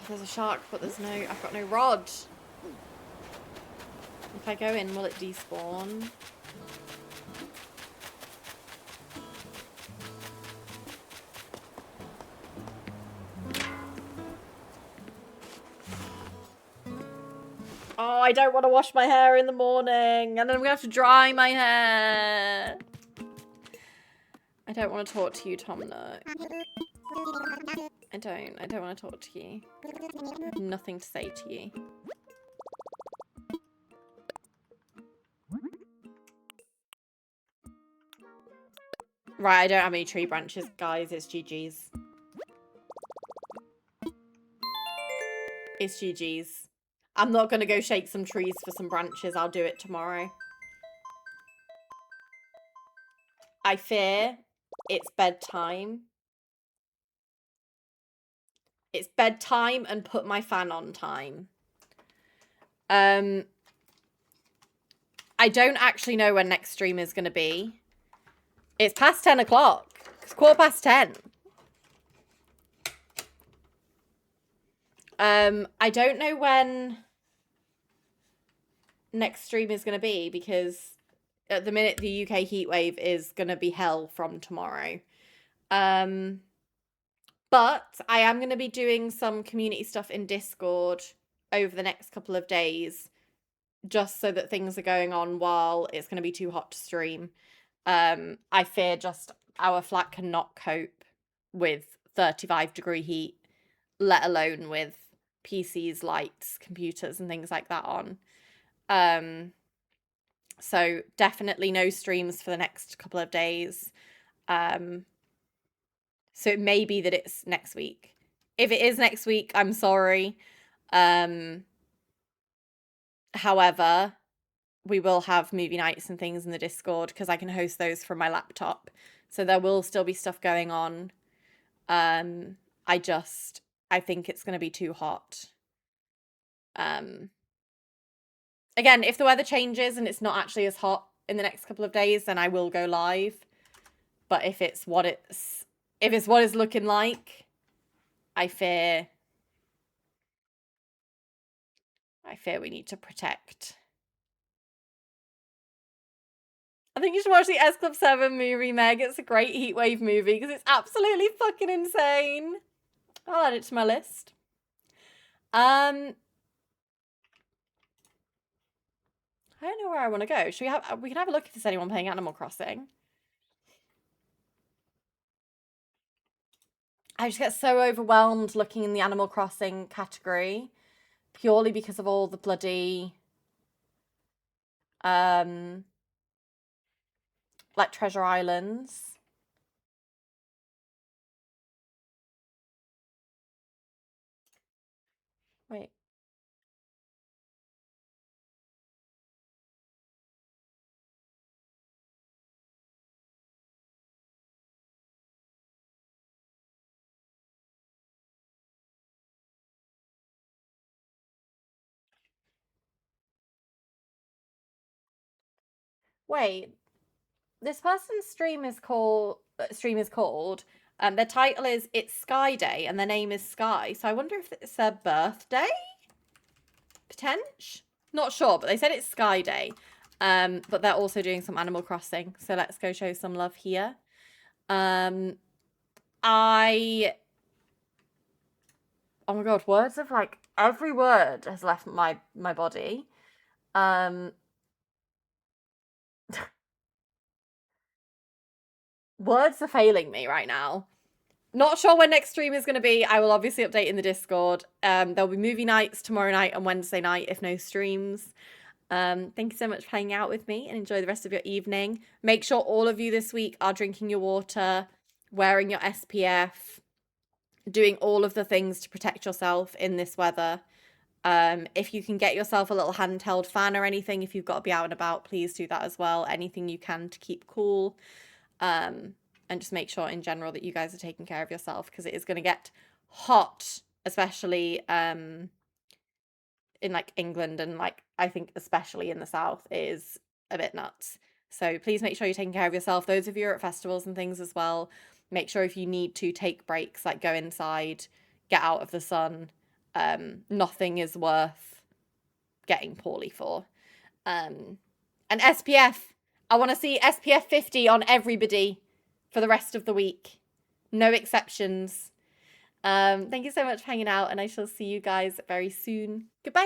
there's a shark, but there's no... I've got no rod. If I go in, will it despawn? I don't want to wash my hair in the morning, and then I'm gonna have to dry my hair. I don't want to talk to you, Tom Nook. I don't want to talk to you. I have nothing to say to you. Right, I don't have any tree branches, guys. It's GG's. It's GG's. I'm not going to go shake some trees for some branches. I'll do it tomorrow. I fear it's bedtime. It's bedtime and put my fan on time. I don't actually know when next stream is going to be. It's past 10 o'clock. It's 10:15. I don't know when next stream is going to be because at the minute the UK heatwave is going to be hell from tomorrow. But I am going to be doing some community stuff in Discord over the next couple of days just so that things are going on while it's going to be too hot to stream. I fear just our flat cannot cope with 35-degree heat, let alone with PCs, lights, computers, and things like that on. So definitely no streams for the next couple of days. So it may be that it's next week. If it is next week, I'm sorry. However, we will have movie nights and things in the Discord because I can host those from my laptop. So there will still be stuff going on. I think it's going to be too hot. Again, if the weather changes and it's not actually as hot in the next couple of days, then I will go live. But if it's what it's looking like, I fear we need to protect. I think you should watch the S Club 7 movie, Meg. It's a great heatwave movie because it's absolutely fucking insane. I'll add it to my list. I don't know where I want to go. We can have a look if there's anyone playing Animal Crossing. I just get so overwhelmed looking in the Animal Crossing category purely because of all the bloody like treasure islands. Wait. Wait. This person's stream is called their title is It's Sky Day and their name is Sky. So I wonder if it's their birthday? Potential? Not sure, but they said it's Sky Day. But they're also doing some Animal Crossing. So let's go show some love here. Oh my god, words of like every word has left my body. Words are failing me right now. Not sure when next stream is going to be. I will obviously update in the Discord. There'll be movie nights tomorrow night and Wednesday night if no streams. Thank you so much for hanging out with me and enjoy the rest of your evening. Make sure all of you this week are drinking your water, wearing your SPF, doing all of the things to protect yourself in this weather. If you can get yourself a little handheld fan or anything, if you've got to be out and about, please do that as well. Anything you can to keep cool. And just make sure in general that you guys are taking care of yourself because it is going to get hot, especially in like England and like I think especially in the south is a bit nuts. So please make sure you're taking care of yourself. Those of you who are at festivals and things as well, make sure if you need to take breaks, like go inside, get out of the sun. Nothing is worth getting poorly for. And SPF. I want to see SPF 50 on everybody for the rest of the week. No exceptions. Thank you so much for hanging out, and I shall see you guys very soon. Goodbye.